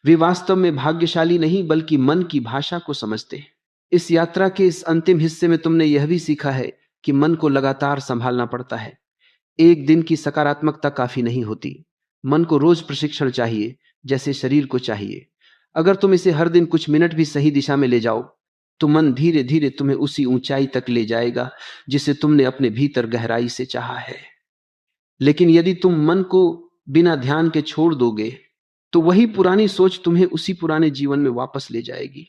वे वास्तव में भाग्यशाली नहीं बल्कि मन की भाषा को समझते हैं। इस यात्रा के इस अंतिम हिस्से में तुमने यह भी सीखा है कि मन को लगातार संभालना पड़ता है। एक दिन की सकारात्मकता काफी नहीं होती, मन को रोज प्रशिक्षण चाहिए, जैसे शरीर को चाहिए। अगर तुम इसे हर दिन कुछ मिनट भी सही दिशा में ले जाओ तो मन धीरे धीरे तुम्हें उसी ऊंचाई तक ले जाएगा जिसे तुमने अपने भीतर गहराई से चाहा है। लेकिन यदि तुम मन को बिना ध्यान के छोड़ दोगे तो वही पुरानी सोच तुम्हें उसी पुराने जीवन में वापस ले जाएगी।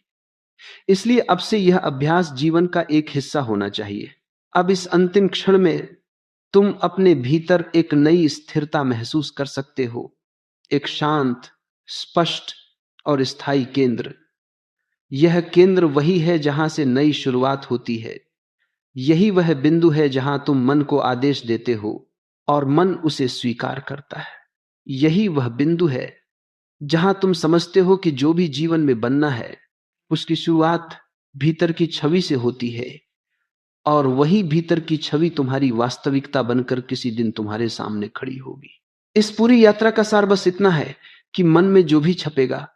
इसलिए अब से यह अभ्यास जीवन का एक हिस्सा होना चाहिए। अब इस अंतिम क्षण में तुम अपने भीतर एक नई स्थिरता महसूस कर सकते हो, एक शांत, स्पष्ट और स्थायी केंद्र। यह केंद्र वही है जहां से नई शुरुआत होती है। यही वह बिंदु है जहां तुम मन को आदेश देते हो और मन उसे स्वीकार करता है। यही वह बिंदु है जहां तुम समझते हो कि जो भी जीवन में बनना है उसकी शुरुआत भीतर की छवि से होती है और वही भीतर की छवि तुम्हारी वास्तविकता बनकर किसी दिन तुम्हारे सामने खड़ी होगी। इस पूरी यात्रा का सार बस इतना है कि मन में जो भी छपेगा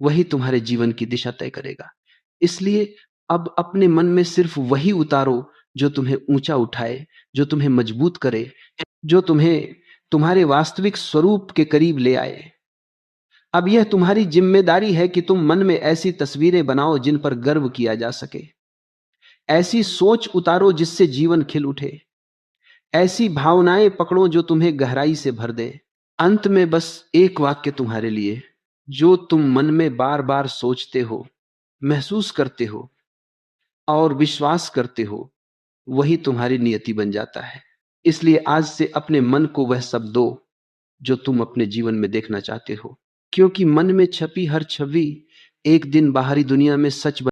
वही तुम्हारे जीवन की दिशा तय करेगा। इसलिए अब अपने मन में सिर्फ वही उतारो जो तुम्हें ऊंचा उठाए, जो तुम्हें मजबूत करे, जो तुम्हें तुम्हारे वास्तविक स्वरूप के करीब ले आए। अब यह तुम्हारी जिम्मेदारी है कि तुम मन में ऐसी तस्वीरें बनाओ जिन पर गर्व किया जा सके। ऐसी सोच उतारो जिससे जीवन खिल उठे। ऐसी भावनाएं पकड़ो जो तुम्हें गहराई से भर दे। अंत में बस एक वाक्य तुम्हारे लिए, जो तुम मन में बार बार सोचते हो, महसूस करते हो और विश्वास करते हो, वही तुम्हारी नियति बन जाता है। इसलिए आज से अपने मन को वह सब दो जो तुम अपने जीवन में देखना चाहते हो, क्योंकि मन में छपी हर छवि एक दिन बाहरी दुनिया में सच